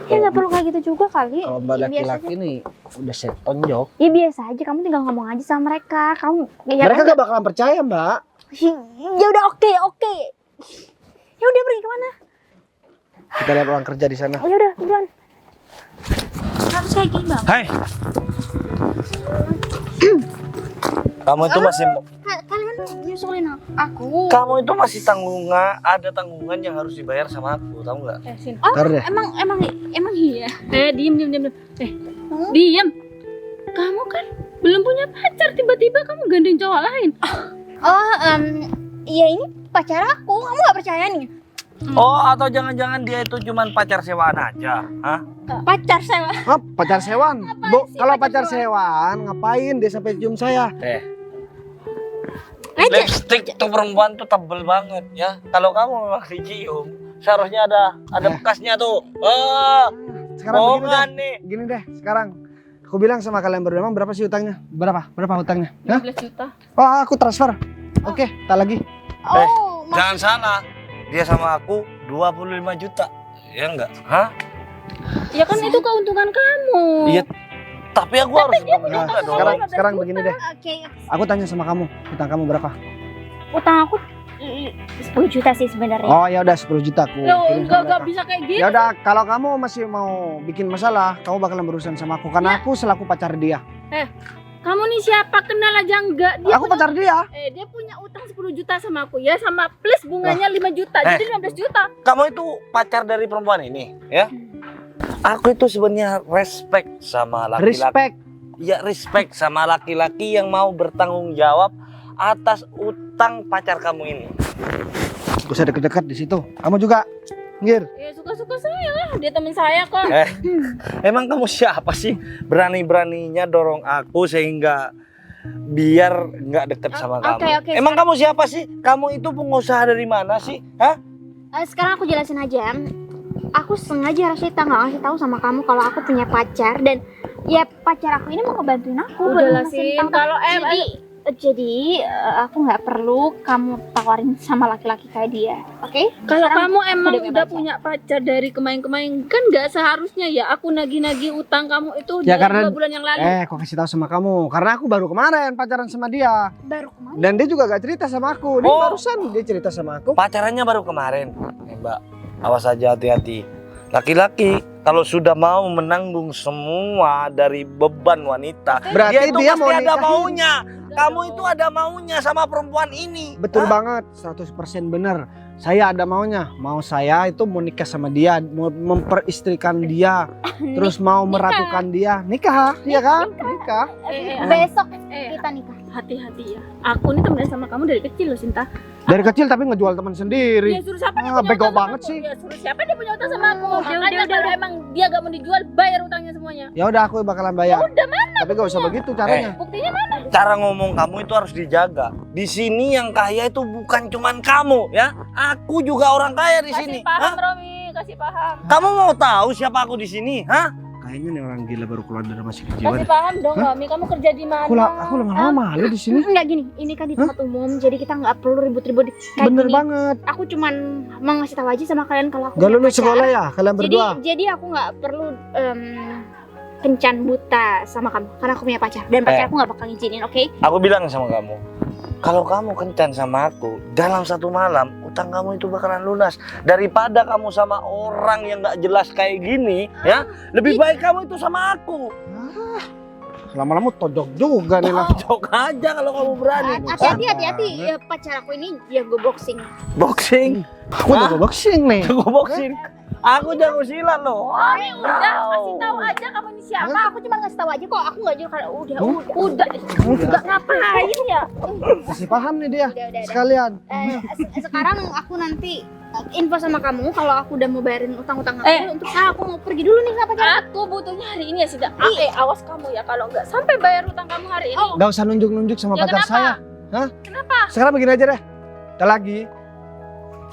[SPEAKER 4] Ya nggak perlu kayak gitu juga kali.
[SPEAKER 6] Kalau mbak
[SPEAKER 4] Ya, biasa
[SPEAKER 6] laki-laki nih udah saya tonjok.
[SPEAKER 4] aja. Ya biasa aja, kamu tinggal ngomong aja sama mereka. Kamu ya
[SPEAKER 6] Mereka gak bakalan percaya mbak.
[SPEAKER 4] Ya udah, oke. Ya udah, pergi kemana?
[SPEAKER 6] Kita lihat orang kerja di sana.
[SPEAKER 4] Ya udah, buruan. Harus kayak gini bang.
[SPEAKER 2] Hai. Kamu itu masih
[SPEAKER 4] Kalian nyusulin aku.
[SPEAKER 2] kamu itu masih ada tanggungan yang harus dibayar sama aku, tahu nggak?
[SPEAKER 4] Oh,
[SPEAKER 6] Ntar deh.
[SPEAKER 1] Emang iya. Diem. Diem. Kamu kan belum punya pacar, tiba-tiba kamu gandeng cowok lain.
[SPEAKER 4] Oh, iya ini pacar aku. Kamu nggak percaya nih?
[SPEAKER 2] Oh, atau jangan-jangan dia itu cuman pacar sewaan aja? Hah?
[SPEAKER 4] Pacar saya.
[SPEAKER 6] Oh, pacar sewan. Bu, kalau pacar sewan ngapain dia sampai cium saya?
[SPEAKER 2] Lipstick tuh perempuan tuh tebel banget ya. Kalau kamu memang dicium, seharusnya ada bekasnya tuh.
[SPEAKER 6] Sekarang begini deh.
[SPEAKER 2] Bohongan nih.
[SPEAKER 6] Gini deh, sekarang aku bilang sama kalian berdua, emang berapa sih utangnya? Berapa hutangnya? Hah?
[SPEAKER 1] 15 juta.
[SPEAKER 6] Oh, aku transfer. Oke, tak lagi.
[SPEAKER 4] Oh,
[SPEAKER 2] Jangan salah. Dia sama aku 25 juta. Ya enggak? Hah?
[SPEAKER 1] Ya kan itu keuntungan kamu.
[SPEAKER 2] Iya. Tapi aku harus untung
[SPEAKER 6] Nah,
[SPEAKER 2] juga dong.
[SPEAKER 6] sekarang begini deh.
[SPEAKER 4] Oke.
[SPEAKER 6] Aku tanya sama kamu, utang kamu berapa?
[SPEAKER 4] Utang aku 10 juta sih sebenarnya.
[SPEAKER 6] Oh, ya udah 10 juta aku.
[SPEAKER 1] Loh,
[SPEAKER 6] kirim sama
[SPEAKER 1] enggak
[SPEAKER 6] mereka.
[SPEAKER 1] bisa kayak gitu.
[SPEAKER 6] Ya udah, kalau kamu masih mau bikin masalah, kamu bakalan berurusan sama aku karena aku selaku pacar dia.
[SPEAKER 1] Kamu nih siapa? Kenal aja enggak? Dia
[SPEAKER 6] Aku pacar dia.
[SPEAKER 1] dia punya utang 10 juta sama aku ya, sama plus bunganya 5 juta. Jadi 15 juta.
[SPEAKER 2] Kamu itu pacar dari perempuan ini, ya? Aku itu sebenarnya respect sama laki-laki.
[SPEAKER 6] Respect.
[SPEAKER 2] Ya, respect sama laki-laki yang mau bertanggung jawab atas utang pacar kamu ini.
[SPEAKER 6] Gak usah deket-deket di situ. Kamu juga, Ngir.
[SPEAKER 1] Ya suka-suka saya lah, dia teman saya kok.
[SPEAKER 2] Emang kamu siapa sih? Berani-beraninya dorong aku sehingga biar nggak deket sama kamu.
[SPEAKER 4] Oke,
[SPEAKER 2] Emang kamu siapa sih? Kamu itu pengusaha dari mana sih? Hah?
[SPEAKER 4] Sekarang aku jelasin aja. Aku sengaja Rashita nggak ngasih tahu sama kamu kalau aku punya pacar, dan ya pacar aku ini mau ngebantuin aku buat
[SPEAKER 1] Udahlah,
[SPEAKER 4] ngurusin
[SPEAKER 1] Sin,
[SPEAKER 4] tanggung.
[SPEAKER 1] kalau
[SPEAKER 4] jadi aku nggak perlu kamu tawarin sama laki-laki kayak dia, oke?
[SPEAKER 1] Kalau
[SPEAKER 4] Sekarang
[SPEAKER 1] kamu emang
[SPEAKER 4] udah punya
[SPEAKER 1] udah
[SPEAKER 4] pacar.
[SPEAKER 1] punya pacar dari kemarin-kemarin, kan nggak seharusnya ya aku nagih-nagih utang kamu itu
[SPEAKER 6] Ya,
[SPEAKER 1] dari
[SPEAKER 6] karena-
[SPEAKER 1] 2 bulan yang lalu.
[SPEAKER 6] Aku kasih tahu sama kamu karena aku baru kemarin pacaran sama dia
[SPEAKER 4] Baru kemarin.
[SPEAKER 6] dan dia juga gak cerita sama aku. Dia
[SPEAKER 2] Oh.
[SPEAKER 6] barusan dia cerita sama aku.
[SPEAKER 2] Pacarannya baru kemarin. Mbak, awas aja, hati-hati. Laki-laki kalau sudah mau menanggung semua dari beban wanita,
[SPEAKER 6] Berarti
[SPEAKER 2] dia itu
[SPEAKER 6] dia
[SPEAKER 2] pasti
[SPEAKER 6] mau
[SPEAKER 2] ada
[SPEAKER 6] nikahin.
[SPEAKER 2] maunya. Kamu itu ada maunya sama perempuan ini.
[SPEAKER 6] Betul
[SPEAKER 2] Hah?
[SPEAKER 6] banget, 100% bener. Saya ada maunya. Mau saya itu mau nikah sama dia, mau memperistrikan dia, terus mau meratukan dia. Nikah, iya kan? Nikah.
[SPEAKER 4] Besok
[SPEAKER 1] Eh,
[SPEAKER 4] kita nikah.
[SPEAKER 1] hati-hati ya. Aku nih temen sama kamu dari kecil loh, Sinta.
[SPEAKER 6] Dari kecil tapi ngejual teman
[SPEAKER 1] Ya
[SPEAKER 6] sendiri.
[SPEAKER 1] suruh siapa dia
[SPEAKER 6] Ah,
[SPEAKER 1] punya
[SPEAKER 6] bego
[SPEAKER 1] utang sama
[SPEAKER 6] banget
[SPEAKER 1] aku?
[SPEAKER 6] sih.
[SPEAKER 1] Ya suruh siapa dia punya utang sama aku?
[SPEAKER 4] Udah,
[SPEAKER 1] Makanya kalau emang dia gak mau dijual, bayar utangnya semuanya.
[SPEAKER 6] Ya udah aku bakalan bayar.
[SPEAKER 1] Udah mana?
[SPEAKER 6] Tapi gak usah begitu caranya.
[SPEAKER 1] Buktinya mana?
[SPEAKER 2] Cara ngomong kamu itu harus dijaga. Di sini yang kaya itu bukan cuman kamu, ya. Aku juga orang kaya di sini.
[SPEAKER 1] Kasih paham,
[SPEAKER 2] Hah?
[SPEAKER 1] Romi. Kasih paham.
[SPEAKER 2] Kamu mau tahu siapa aku di sini? Hah?
[SPEAKER 6] Kayaknya nih orang gila baru keluar dari masjid
[SPEAKER 1] Kasih
[SPEAKER 6] kejiwaan.
[SPEAKER 1] paham dong,
[SPEAKER 6] Hah?
[SPEAKER 1] Romi. Kamu kerja di mana?
[SPEAKER 6] Aku lama-lama malu di sini.
[SPEAKER 4] Enggak gini, ini kan di tempat umum, jadi kita nggak perlu ribut-ribut kayak
[SPEAKER 6] Bener
[SPEAKER 4] gini.
[SPEAKER 6] banget.
[SPEAKER 4] Aku cuman mau ngasih tahu aja sama kalian kalau aku
[SPEAKER 6] Gak
[SPEAKER 4] punya
[SPEAKER 6] lulus
[SPEAKER 4] pacar.
[SPEAKER 6] sekolah ya kalian
[SPEAKER 4] Jadi
[SPEAKER 6] berdua?
[SPEAKER 4] jadi aku nggak perlu kencan buta sama kamu karena aku punya pacar dan pacar aku nggak bakal ngizinin, oke?
[SPEAKER 2] Aku bilang sama kamu, kalau kamu kencan sama aku, dalam satu malam utang kamu itu bakalan lunas. Daripada kamu sama orang yang nggak jelas kayak gini, ya, lebih baik kamu itu sama aku.
[SPEAKER 6] Lama-lama tojok juga nih lah.
[SPEAKER 2] Cok aja kalau kamu berani.
[SPEAKER 4] Hati-hati ya, pacar aku ini jago boxing.
[SPEAKER 2] Boxing,
[SPEAKER 6] Aku jago boxing nih.
[SPEAKER 2] jago boxing. Aku jago silat loh.
[SPEAKER 1] Udah, kasih tahu aja kamu ini siapa.
[SPEAKER 4] Aku cuma ngasih tahu aja kok, aku nggak juga kalau udah
[SPEAKER 1] Udah, nggak ngapain ya?
[SPEAKER 6] Kasih paham nih dia
[SPEAKER 4] udah.
[SPEAKER 6] sekalian.
[SPEAKER 4] Sekarang aku nanti info sama kamu kalau aku udah mau bayarin utang-utang aku
[SPEAKER 1] Eh.
[SPEAKER 4] untuk aku mau pergi dulu nih sama pacar.
[SPEAKER 1] Aku butuhnya hari ini ya, Sida. Awas kamu ya kalau nggak sampai bayar utang kamu hari ini.
[SPEAKER 6] Gak usah nunjuk-nunjuk sama
[SPEAKER 1] Ya,
[SPEAKER 6] pacar
[SPEAKER 1] kenapa?
[SPEAKER 6] saya. Hah?
[SPEAKER 1] Kenapa?
[SPEAKER 6] Sekarang begini aja deh. Kita lagi.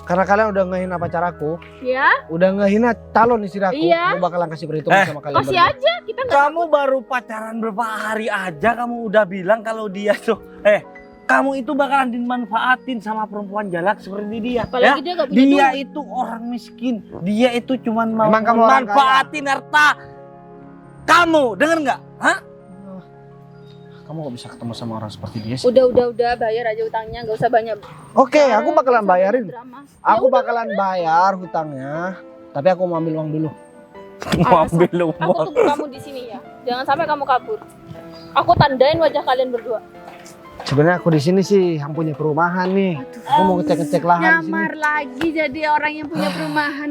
[SPEAKER 6] Karena kalian udah ngehina pacar aku,
[SPEAKER 1] Ya,
[SPEAKER 6] udah ngehina calon istri aku,
[SPEAKER 1] Iya.
[SPEAKER 6] aku bakalan kasih perhitungan sama kalian
[SPEAKER 1] kasih
[SPEAKER 6] berdua.
[SPEAKER 1] aja. Kita nggak
[SPEAKER 2] Kamu baru pacaran berapa hari aja kamu udah bilang kalau dia tuh, kamu itu bakalan dimanfaatin sama perempuan jalak seperti dia.
[SPEAKER 1] apalagi dia nggak punya
[SPEAKER 2] Dia
[SPEAKER 1] duit.
[SPEAKER 2] itu orang miskin. Dia itu cuman mau
[SPEAKER 6] Emang kamu orang
[SPEAKER 2] manfaatin harta kamu. Dengar nggak? Hah?
[SPEAKER 6] Kamu kok bisa ketemu sama orang seperti dia sih?
[SPEAKER 1] Udah, bayar aja utangnya, nggak usah banyak.
[SPEAKER 6] Oke, aku bakalan
[SPEAKER 1] Nggak usah
[SPEAKER 6] bayarin.
[SPEAKER 1] banyak drama.
[SPEAKER 6] Aku bakalan bayar hutangnya, tapi aku mau ambil uang dulu.
[SPEAKER 2] Mau ambil
[SPEAKER 1] Aku
[SPEAKER 2] uang.
[SPEAKER 1] tunggu kamu di sini ya. Jangan sampai kamu kabur. Aku tandain wajah kalian berdua.
[SPEAKER 6] Sebenarnya aku di sini sih yang punya perumahan nih. Aku mau ngecek-ngecek lahan di sini.
[SPEAKER 1] Nyamar lagi jadi orang yang punya perumahan.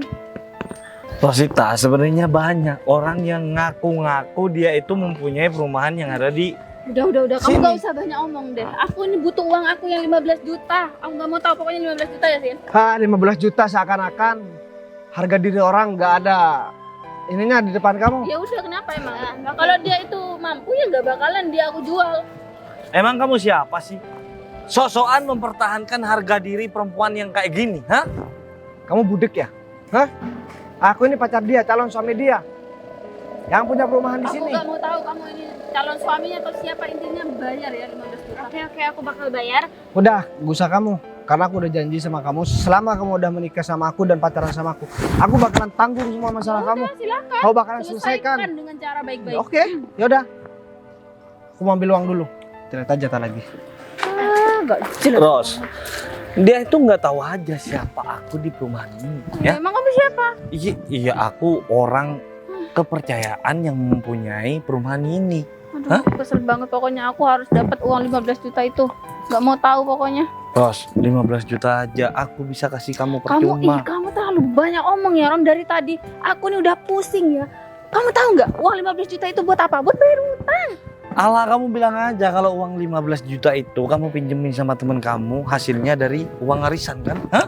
[SPEAKER 2] Rosita, sebenarnya banyak orang yang ngaku-ngaku dia itu mempunyai perumahan yang ada di.
[SPEAKER 1] Udah. Kamu
[SPEAKER 2] Sini.
[SPEAKER 1] gak usah banyak omong deh. Aku ini butuh uang aku yang 15 juta. Aku gak mau tahu pokoknya 15 juta ya, Sin.
[SPEAKER 6] 15 juta seakan-akan harga diri orang nggak ada ininya di depan kamu.
[SPEAKER 1] Ya udah, kenapa emang? Kalau dia itu mampu ya gak bakalan dia aku jual.
[SPEAKER 2] Emang kamu siapa sih? Sok-sokan mempertahankan harga diri perempuan yang kayak gini, hah?
[SPEAKER 6] Kamu budek ya? Hah? Aku ini pacar dia, calon suami dia. Yang punya perumahan di
[SPEAKER 1] Aku
[SPEAKER 6] sini.
[SPEAKER 1] gak mau tahu kamu ini calon suaminya atau siapa, intinya bayar ya 15 juta.
[SPEAKER 4] Oke, aku bakal bayar.
[SPEAKER 6] Udah, gak usah kamu. Karena aku udah janji sama kamu, selama kamu udah menikah sama aku dan pacaran sama aku bakalan tanggung semua masalah kamu.
[SPEAKER 1] Silakan.
[SPEAKER 6] Kau bakalan selesaikan.
[SPEAKER 1] Selesaikan dengan cara baik-baik.
[SPEAKER 6] Oke, yaudah. Aku mau ambil uang dulu. Ternyata jatah lagi.
[SPEAKER 1] Gak jelas.
[SPEAKER 2] Ros, dia itu nggak tahu aja siapa aku di perumahan ini, ya?
[SPEAKER 1] Emang kamu siapa?
[SPEAKER 2] Iya, aku orang kepercayaan yang mempunyai perumahan ini.
[SPEAKER 1] Aduh,
[SPEAKER 2] Hah?
[SPEAKER 1] kesel banget pokoknya aku harus dapat uang 15 juta itu. Gak mau tahu pokoknya.
[SPEAKER 2] Ros, 15 juta aja aku bisa kasih kamu percuma.
[SPEAKER 1] Kamu terlalu banyak omong ya Rom dari tadi. Aku nih udah pusing ya. Kamu tahu nggak uang 15 juta itu buat apa? Buat bayar utang.
[SPEAKER 2] Alah, kamu bilang aja kalau uang 15 juta itu kamu pinjemin sama temen kamu, hasilnya dari uang arisan kan? Hah?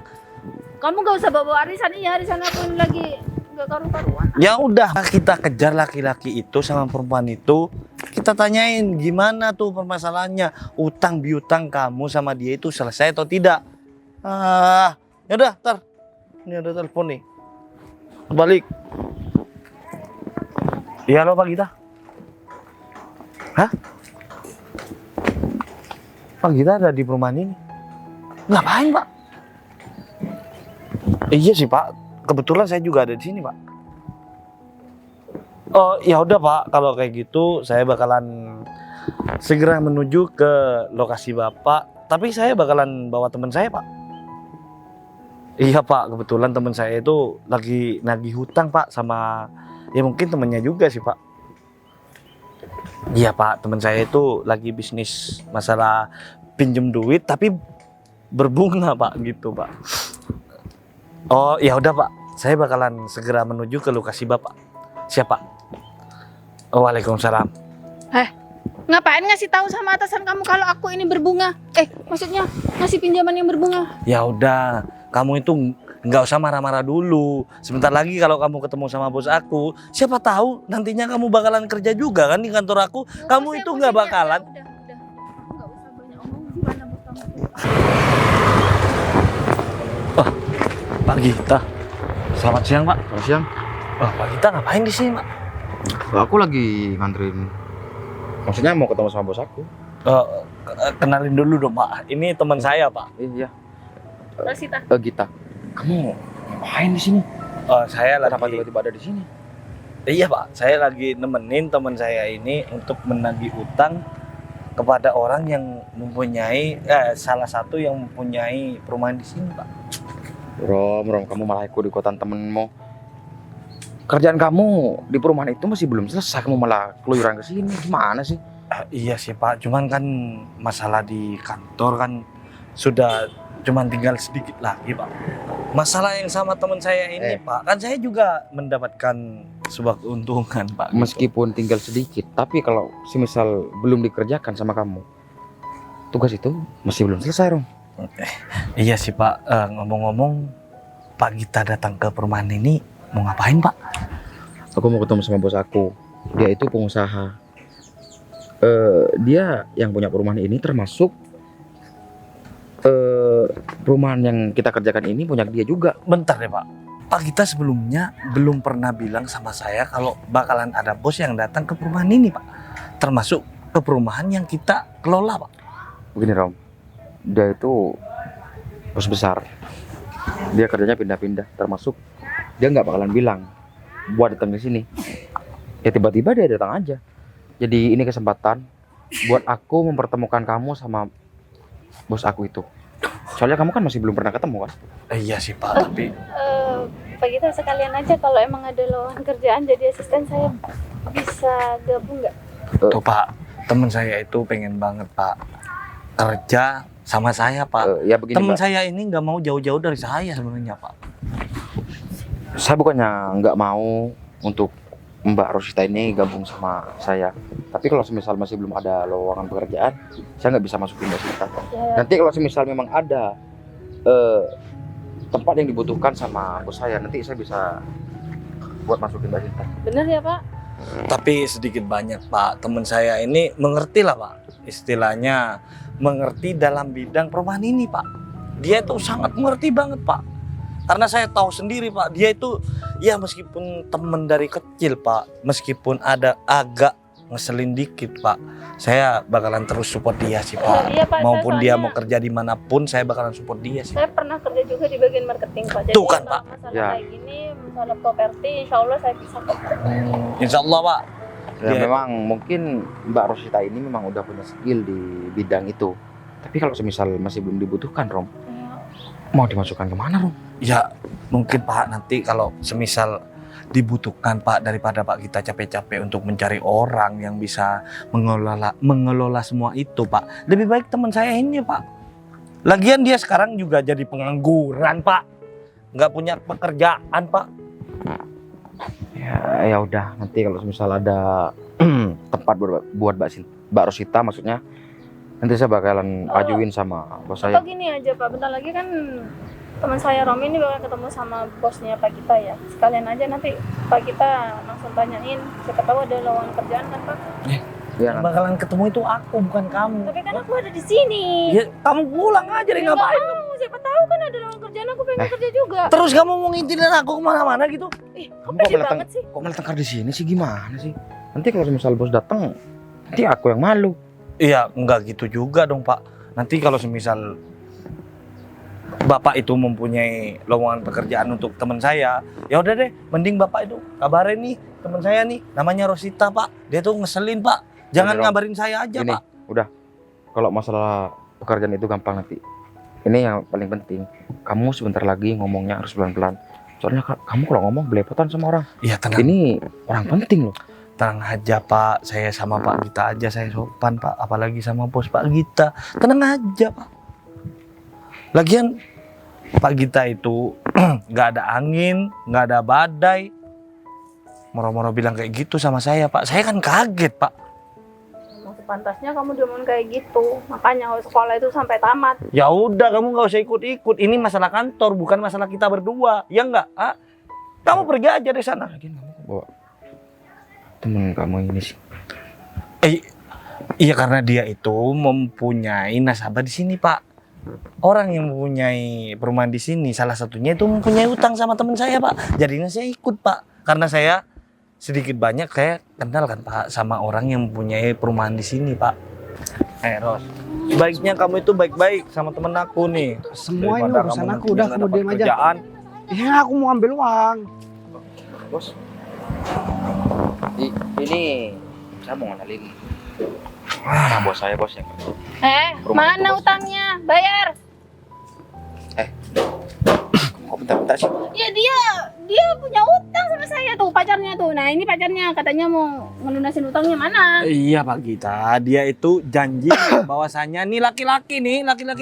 [SPEAKER 1] Kamu gak usah bawa arisan. Iya, arisan aku ini lagi gak karu-karuan.
[SPEAKER 2] Ya udah, kita kejar laki-laki itu sama perempuan itu. Kita tanyain gimana tuh permasalahannya, utang piutang kamu sama dia itu selesai atau tidak. Ya udah, ntar. Ini ada telepon nih. Balik. Iya, halo Pak Gita. Hah? Pak Gita ada di perumahan ini. Ngapain, Pak? Iya sih, Pak. Kebetulan saya juga ada di sini, Pak. Oh, ya udah, Pak. Kalau kayak gitu, saya bakalan segera menuju ke lokasi Bapak. Tapi saya bakalan bawa teman saya, Pak. Iya, Pak. Kebetulan teman saya itu lagi nagih hutang, Pak, sama ya mungkin temennya juga sih, Pak. Iya, Pak. Teman saya itu lagi bisnis masalah pinjem duit tapi berbunga, Pak, gitu, Pak. Oh, ya udah, Pak. Saya bakalan segera menuju ke lokasi Bapak. Siapa? Oh, waalaikumsalam.
[SPEAKER 1] Ngapain ngasih tahu sama atasan kamu kalau aku ini berbunga? Maksudnya ngasih pinjaman yang berbunga?
[SPEAKER 2] Ya udah, kamu itu nggak usah marah-marah dulu. Sebentar lagi kalau kamu ketemu sama bos aku, siapa tahu nantinya kamu bakalan kerja juga kan di kantor aku. Kamu itu nggak bakalan.
[SPEAKER 1] Udah. Nggak usah banyak omong. Gimana bos kamu?
[SPEAKER 2] Pak Gita. Selamat siang, Pak.
[SPEAKER 5] Selamat siang.
[SPEAKER 2] Oh, Pak Gita ngapain di sini, Pak?
[SPEAKER 5] Aku lagi nganterin. Maksudnya mau ketemu sama bos aku.
[SPEAKER 2] Kenalin dulu dong, Pak. Ini teman saya, Pak.
[SPEAKER 5] Iya.
[SPEAKER 1] Rosita.
[SPEAKER 5] Gita. Kamu ngapain di sini?
[SPEAKER 2] Saya lagi.
[SPEAKER 5] Kenapa tiba-tiba ada di sini?
[SPEAKER 2] Iya, Pak. Saya lagi nemenin teman saya ini untuk menagih utang kepada orang yang mempunyai salah satu yang mempunyai perumahan di sini, Pak.
[SPEAKER 5] Rom, kamu malah ikut-ikutan temenmu. Kerjaan kamu di perumahan itu masih belum selesai, kamu malah keluyuran ke sini. Gimana sih?
[SPEAKER 2] Iya sih, Pak. Cuman kan masalah di kantor kan sudah cuman tinggal sedikit lagi, Pak. Masalah yang sama teman saya ini, Pak. Kan saya juga mendapatkan sebuah keuntungan, Pak. gitu.
[SPEAKER 5] Meskipun tinggal sedikit, tapi kalau semisal belum dikerjakan sama kamu, tugas itu masih belum selesai, Rom.
[SPEAKER 2] Iya sih, Pak. Ngomong-ngomong, Pak Gita datang ke perumahan ini mau ngapain, Pak?
[SPEAKER 5] Aku mau ketemu sama bos aku. Dia itu pengusaha. Dia yang punya perumahan ini, termasuk perumahan yang kita kerjakan ini punya dia juga.
[SPEAKER 2] Bentar deh, Pak. Pak Gita sebelumnya belum pernah bilang sama saya kalau bakalan ada bos yang datang ke perumahan ini, Pak. Termasuk ke perumahan yang kita kelola, Pak.
[SPEAKER 5] Begini, Rom. Dia itu bos besar. Dia kerjanya pindah-pindah, termasuk dia nggak bakalan bilang buat datang ke sini. Ya tiba-tiba dia datang aja. Jadi ini kesempatan buat aku mempertemukan kamu sama bos aku itu. Soalnya kamu kan masih belum pernah ketemu kan?
[SPEAKER 2] Iya sih, Pak, tapi
[SPEAKER 1] Pak Gita sekalian aja kalau emang ada lowongan kerjaan jadi asisten saya bisa gabung nggak?
[SPEAKER 2] tuh, Pak, teman saya itu pengen banget, Pak, kerja sama saya, Pak.
[SPEAKER 5] Ya begini,
[SPEAKER 2] Teman
[SPEAKER 5] Pak.
[SPEAKER 2] saya ini nggak mau jauh-jauh dari saya sebenarnya, Pak.
[SPEAKER 5] Saya bukannya nggak mau untuk Mbak Rosita ini gabung sama saya. Tapi kalau semisal masih belum ada lowongan pekerjaan, saya nggak bisa masukin Mbak Rosita.
[SPEAKER 1] Ya,
[SPEAKER 5] Nanti kalau semisal memang ada tempat yang dibutuhkan sama bos saya, nanti saya bisa buat masukin Mbak Rosita.
[SPEAKER 1] bener ya Pak?
[SPEAKER 2] Tapi sedikit banyak, Pak, teman saya ini mengerti lah, Pak. Istilahnya mengerti dalam bidang perumahan ini, Pak. Dia itu sangat mengerti banget, Pak. Karena saya tahu sendiri, Pak, dia itu ya meskipun teman dari kecil, Pak, meskipun ada agak ngeselin dikit, Pak, saya bakalan terus support dia sih, Pak.
[SPEAKER 1] Iya, Pak,
[SPEAKER 2] Maupun dia
[SPEAKER 1] saya
[SPEAKER 2] mau kerja dimanapun, saya bakalan support dia sih.
[SPEAKER 1] Saya pernah kerja juga di bagian marketing Pak. Jadi
[SPEAKER 2] Tuh kan,
[SPEAKER 1] kalau
[SPEAKER 2] Pak.
[SPEAKER 1] masalah
[SPEAKER 5] Ya.
[SPEAKER 1] kayak gini, masalah properti, insya Allah saya bisa kok.
[SPEAKER 2] Insya Allah, Pak.
[SPEAKER 5] Ya
[SPEAKER 2] Dia-
[SPEAKER 5] memang mungkin Mbak Rosita ini memang udah punya skill di bidang itu. Tapi kalau semisal masih belum dibutuhkan, Rom, mau dimasukkan kemana, Rom?
[SPEAKER 2] Ya mungkin, Pak, nanti kalau semisal dibutuhkan Pak, daripada Pak kita capek-capek untuk mencari orang yang bisa mengelola semua itu Pak. Lebih baik teman saya ini Pak. Lagian dia sekarang juga jadi pengangguran Pak, nggak punya pekerjaan Pak.
[SPEAKER 5] Ya udah, nanti kalau misal ada tempat buat Mbak Rosita maksudnya, nanti saya bakalan ajuin sama bos saya.
[SPEAKER 1] Atau gini aja Pak, bentar lagi kan teman saya Romi ini bakal ketemu sama bosnya Pak Gita ya. Sekalian aja nanti Pak Gita langsung tanyain, siapa tahu ada lowongan kerjaan kan Pak.
[SPEAKER 5] Iya,
[SPEAKER 2] Yang bakalan ketemu itu aku, bukan kamu.
[SPEAKER 1] Tapi kan aku ada di sini.
[SPEAKER 2] Ya, kamu pulang aja deh,
[SPEAKER 1] Ya, nggak
[SPEAKER 2] ngapain?
[SPEAKER 1] mau, siapa tahu kan ada lowongan kerjaan, aku pengen kerja juga.
[SPEAKER 2] Terus kamu mau ngintinin aku kemana-mana gitu?
[SPEAKER 1] Ih,
[SPEAKER 5] Kamu
[SPEAKER 1] kok
[SPEAKER 5] kok
[SPEAKER 1] pede
[SPEAKER 5] malah
[SPEAKER 1] banget sih?
[SPEAKER 5] kok malah tengkar di sini sih, gimana sih? Nanti kalau misal bos datang, nanti aku yang malu.
[SPEAKER 2] Iya, enggak gitu juga dong Pak. Nanti kalau semisal Bapak itu mempunyai lowongan pekerjaan untuk teman saya, ya udah deh, mending Bapak itu kabarin nih teman saya nih, namanya Rosita Pak. Dia tuh ngeselin Pak. Jangan
[SPEAKER 5] Udah, Rom.
[SPEAKER 2] ngabarin saya aja
[SPEAKER 5] Gini,
[SPEAKER 2] Pak.
[SPEAKER 5] udah. Kalau masalah pekerjaan itu gampang nanti. Ini yang paling penting. Kamu sebentar lagi ngomongnya harus pelan-pelan. Soalnya kamu kalau ngomong belepotan sama orang.
[SPEAKER 2] Iya tenang,
[SPEAKER 5] Ini orang penting loh.
[SPEAKER 2] tenang aja Pak. Saya sama Pak Gita aja, saya sopan Pak. Apalagi sama bos Pak Gita. Tenang aja Pak. Lagian Pak Gita itu nggak ada angin, nggak ada badai. Moro-moro bilang kayak gitu sama saya Pak. Saya kan kaget Pak.
[SPEAKER 1] Pantasnya kamu diomongin kayak gitu. Makanya kalau sekolah itu sampai tamat.
[SPEAKER 2] Ya udah, kamu nggak usah ikut-ikut. Ini masalah kantor, bukan masalah kita berdua. Ya enggak? Ah? Kamu pergi aja dari sana.
[SPEAKER 5] Lagian kamu kok bawa temen kamu ini sih.
[SPEAKER 2] Iya, karena dia itu mempunyai nasabah di sini Pak. Orang yang mempunyai perumahan di sini, salah satunya itu mempunyai utang sama teman saya Pak. Jadinya saya ikut Pak. Karena saya sedikit banyak saya kenal kan Pak sama orang yang mempunyai perumahan di sini Pak. Ros, sebaiknya kamu itu baik-baik sama temen aku nih.
[SPEAKER 6] Semua ini
[SPEAKER 2] Daripada
[SPEAKER 6] urusan
[SPEAKER 2] kamu
[SPEAKER 6] aku,
[SPEAKER 2] nantinya
[SPEAKER 6] udah
[SPEAKER 2] nggak
[SPEAKER 6] kamu
[SPEAKER 2] dapat
[SPEAKER 6] diam aja.
[SPEAKER 2] kerjaan.
[SPEAKER 6] Ya aku mau ambil uang.
[SPEAKER 5] Bos. Ini saya mau ngenalin. Nah, bos saya bos yang kerja. Rumah
[SPEAKER 1] Mana
[SPEAKER 5] itu, Bos.
[SPEAKER 1] utangnya? Bayar.
[SPEAKER 5] Kok bentar-bentar sih?
[SPEAKER 1] Ya dia punya utang sama saya tuh, pacarnya tuh. Nah, ini pacarnya katanya mau ngelunasin utangnya mana?
[SPEAKER 2] Iya Pak Gita, dia itu janji bahwasanya nih laki-laki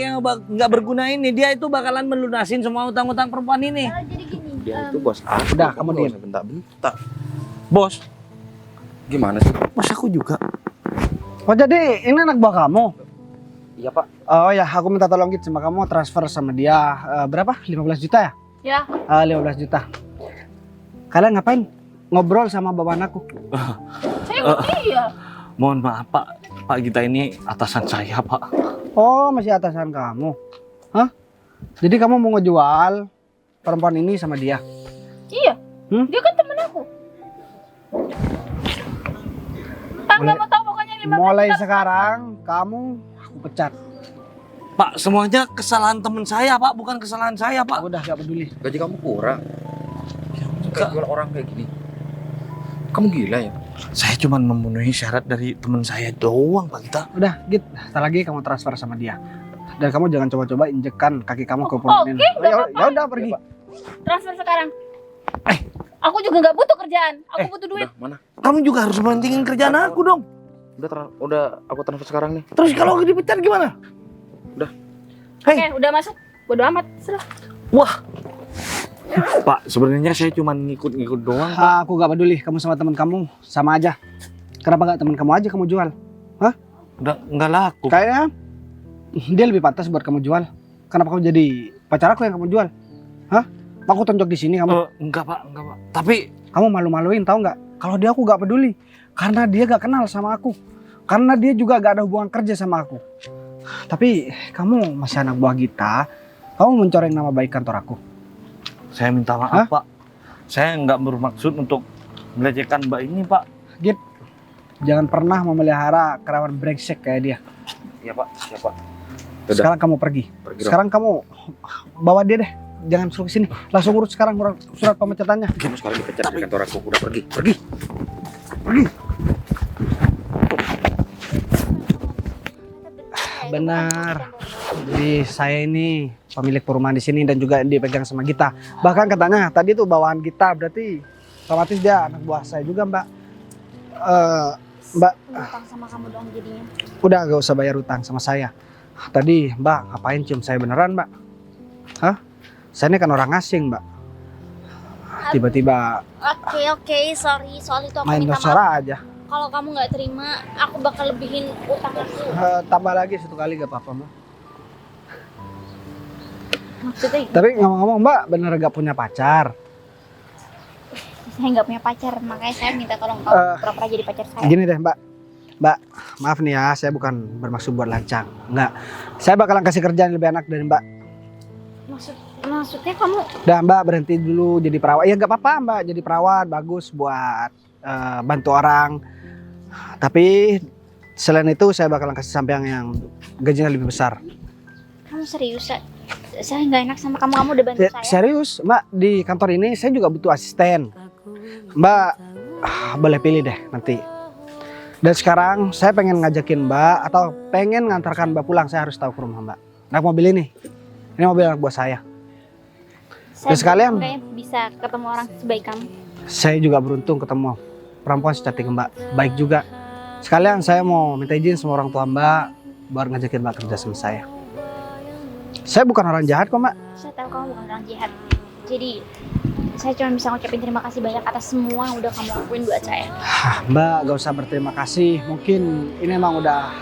[SPEAKER 2] yang nggak berguna ini, dia itu bakalan melunasin semua utang-utang perempuan ini.
[SPEAKER 1] Jadi gini.
[SPEAKER 5] Dia itu bos aku.
[SPEAKER 6] Udah, kamu
[SPEAKER 5] nggak
[SPEAKER 6] diam.
[SPEAKER 5] usah bentak-bentak.
[SPEAKER 2] Bos,
[SPEAKER 5] Gimana sih?
[SPEAKER 2] bos aku juga.
[SPEAKER 6] Oh jadi ini anak buah kamu?
[SPEAKER 5] Iya pak.
[SPEAKER 6] Oh ya, aku minta tolong gitu sama kamu transfer sama dia berapa? 15 juta ya?
[SPEAKER 1] Ya.
[SPEAKER 6] 15 juta. Kalian ngapain? Ngobrol sama bawahan aku.
[SPEAKER 1] Saya ikut dia.
[SPEAKER 2] Mohon maaf Pak Gita ini atasan saya Pak.
[SPEAKER 6] Oh, masih atasan kamu. Hah? Jadi kamu mau ngejual perempuan ini sama dia?
[SPEAKER 1] Iya. Dia kan temen aku. Nggak mau tahu pokoknya 15
[SPEAKER 6] Mulai
[SPEAKER 1] juta.
[SPEAKER 6] sekarang kamu aku pecat.
[SPEAKER 2] Pak, semuanya kesalahan teman saya Pak, bukan kesalahan saya Pak.
[SPEAKER 6] Aku udah gak peduli.
[SPEAKER 5] Gaji kamu kurang. Kayak jual orang kayak gini. Kamu gila ya?
[SPEAKER 2] Saya cuma memenuhi syarat dari teman saya doang Pak Gita.
[SPEAKER 6] Udah, Git. Ntar lagi kamu transfer sama dia. Dan kamu jangan coba-coba injekkan kaki kamu ke perempuan ini.
[SPEAKER 1] nggak
[SPEAKER 6] Ya
[SPEAKER 1] apa-apa.
[SPEAKER 6] udah pergi.
[SPEAKER 1] Transfer sekarang. Aku juga nggak butuh kerjaan. Aku butuh duit.
[SPEAKER 5] Udah mana?
[SPEAKER 2] Kamu juga harus mentingin kerjaan aku dong.
[SPEAKER 5] Udah aku transfer sekarang nih.
[SPEAKER 2] Terus kalau aku dipecat gimana?
[SPEAKER 1] Oke, udah masuk. Bodo amat. Serah.
[SPEAKER 2] Wah. Pak, sebenarnya saya cuma ngikut-ngikut doang Pak.
[SPEAKER 6] Aku gak peduli. Kamu sama teman kamu sama aja. Kenapa gak teman kamu aja kamu jual?
[SPEAKER 2] Udah nggak laku.
[SPEAKER 6] Kayaknya dia lebih pantas buat kamu jual. Kenapa kamu jadi pacar aku yang kamu jual? Hah? Aku tonjok di sini kamu.
[SPEAKER 2] Enggak Pak. Tapi
[SPEAKER 6] Kamu malu-maluin tahu nggak? Kalau dia aku gak peduli. Karena dia gak kenal sama aku. Karena dia juga gak ada hubungan kerja sama aku. Tapi kamu masih anak buah Gita. Kamu mencoreng nama baik kantor aku.
[SPEAKER 2] saya minta maaf Pak. Saya nggak bermaksud untuk melecehkan Mbak ini Pak.
[SPEAKER 6] Jangan pernah memelihara karyawan brengsek kayak dia.
[SPEAKER 5] Iya pak. Iya pak. Udah.
[SPEAKER 6] Sekarang kamu pergi.
[SPEAKER 5] Pergi dong.
[SPEAKER 6] Sekarang kamu bawa dia deh. Jangan suruh sini. Langsung urus sekarang surat pemecatannya.
[SPEAKER 5] Kamu sekarang dipecat dari kantor aku. Udah pergi. Pergi.
[SPEAKER 6] Benar. Jadi saya ini pemilik perumahan di sini dan juga dipegang sama Gita. Bahkan katanya tadi tuh bawahan Gita, berarti otomatis dia anak buah saya juga Mbak. Mbak,
[SPEAKER 4] Utang sama kamu dong jadinya.
[SPEAKER 6] udah gak usah bayar utang sama saya. Tadi Mbak ngapain cium saya beneran Mbak? Hah? Saya ini kan orang asing Mbak. Tiba-tiba
[SPEAKER 4] Oke, sorry. Soal itu aku
[SPEAKER 6] main
[SPEAKER 4] minta maaf.
[SPEAKER 6] suara aja.
[SPEAKER 4] Kalau kamu nggak terima, aku bakal lebihin utang aku.
[SPEAKER 6] Tambah lagi 1 kali gak apa-apa Mbak.
[SPEAKER 4] Maksudnya
[SPEAKER 6] Tapi ngomong-ngomong Mbak bener gak punya pacar?
[SPEAKER 4] saya nggak punya pacar, makanya saya minta tolong kamu pura-pura jadi pacar saya.
[SPEAKER 6] Gini deh Mbak. Mbak, maaf nih ya, saya bukan bermaksud buat lancang. Enggak. Saya bakalan kasih kerjaan yang lebih enak dari Mbak.
[SPEAKER 4] Maksudnya kamu
[SPEAKER 6] Udah Mbak berhenti dulu jadi perawat. Ya nggak apa-apa Mbak, jadi perawat bagus buat bantu orang. Tapi selain itu saya bakalan kasih sampingan yang gajinya lebih besar.
[SPEAKER 4] serius? Saya nggak enak sama kamu. Kamu udah bantu saya.
[SPEAKER 6] Serius Mbak, di kantor ini saya juga butuh asisten. Mbak boleh pilih deh nanti. Dan sekarang saya pengen ngajakin Mbak atau pengen ngantarkan Mbak pulang. Saya harus tahu ke rumah Mbak. Naik mobil ini mobil anak buah saya.
[SPEAKER 4] Saya
[SPEAKER 6] Dan sekalian
[SPEAKER 4] kayak bisa ketemu orang sebaik kamu.
[SPEAKER 6] saya juga beruntung ketemu perempuan secantik Mbak, baik juga. Sekalian saya mau minta izin sama orang tua Mbak buat ngajakin Mbak kerja sama saya. Saya bukan orang jahat kok Mbak.
[SPEAKER 4] Saya tahu kamu bukan orang jahat. Jadi saya cuma bisa ngucapin terima kasih banyak atas semua yang udah kamu lakuin buat saya.
[SPEAKER 6] Mbak gak usah berterima kasih. Mungkin ini emang udah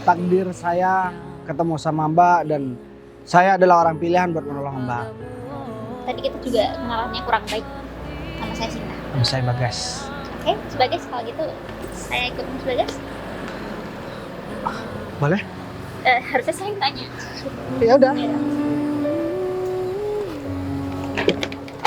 [SPEAKER 6] takdir saya ketemu sama Mbak dan saya adalah orang pilihan buat menolong Mbak.
[SPEAKER 4] Tadi kita juga kenalannya kurang baik. Nama saya Sinta.
[SPEAKER 6] Nama saya Bagas.
[SPEAKER 4] Oke, sebagai kalau gitu saya ikut sebagai.
[SPEAKER 6] Boleh?
[SPEAKER 4] Harusnya saya yang tanya.
[SPEAKER 6] Ya udah.
[SPEAKER 4] Ya.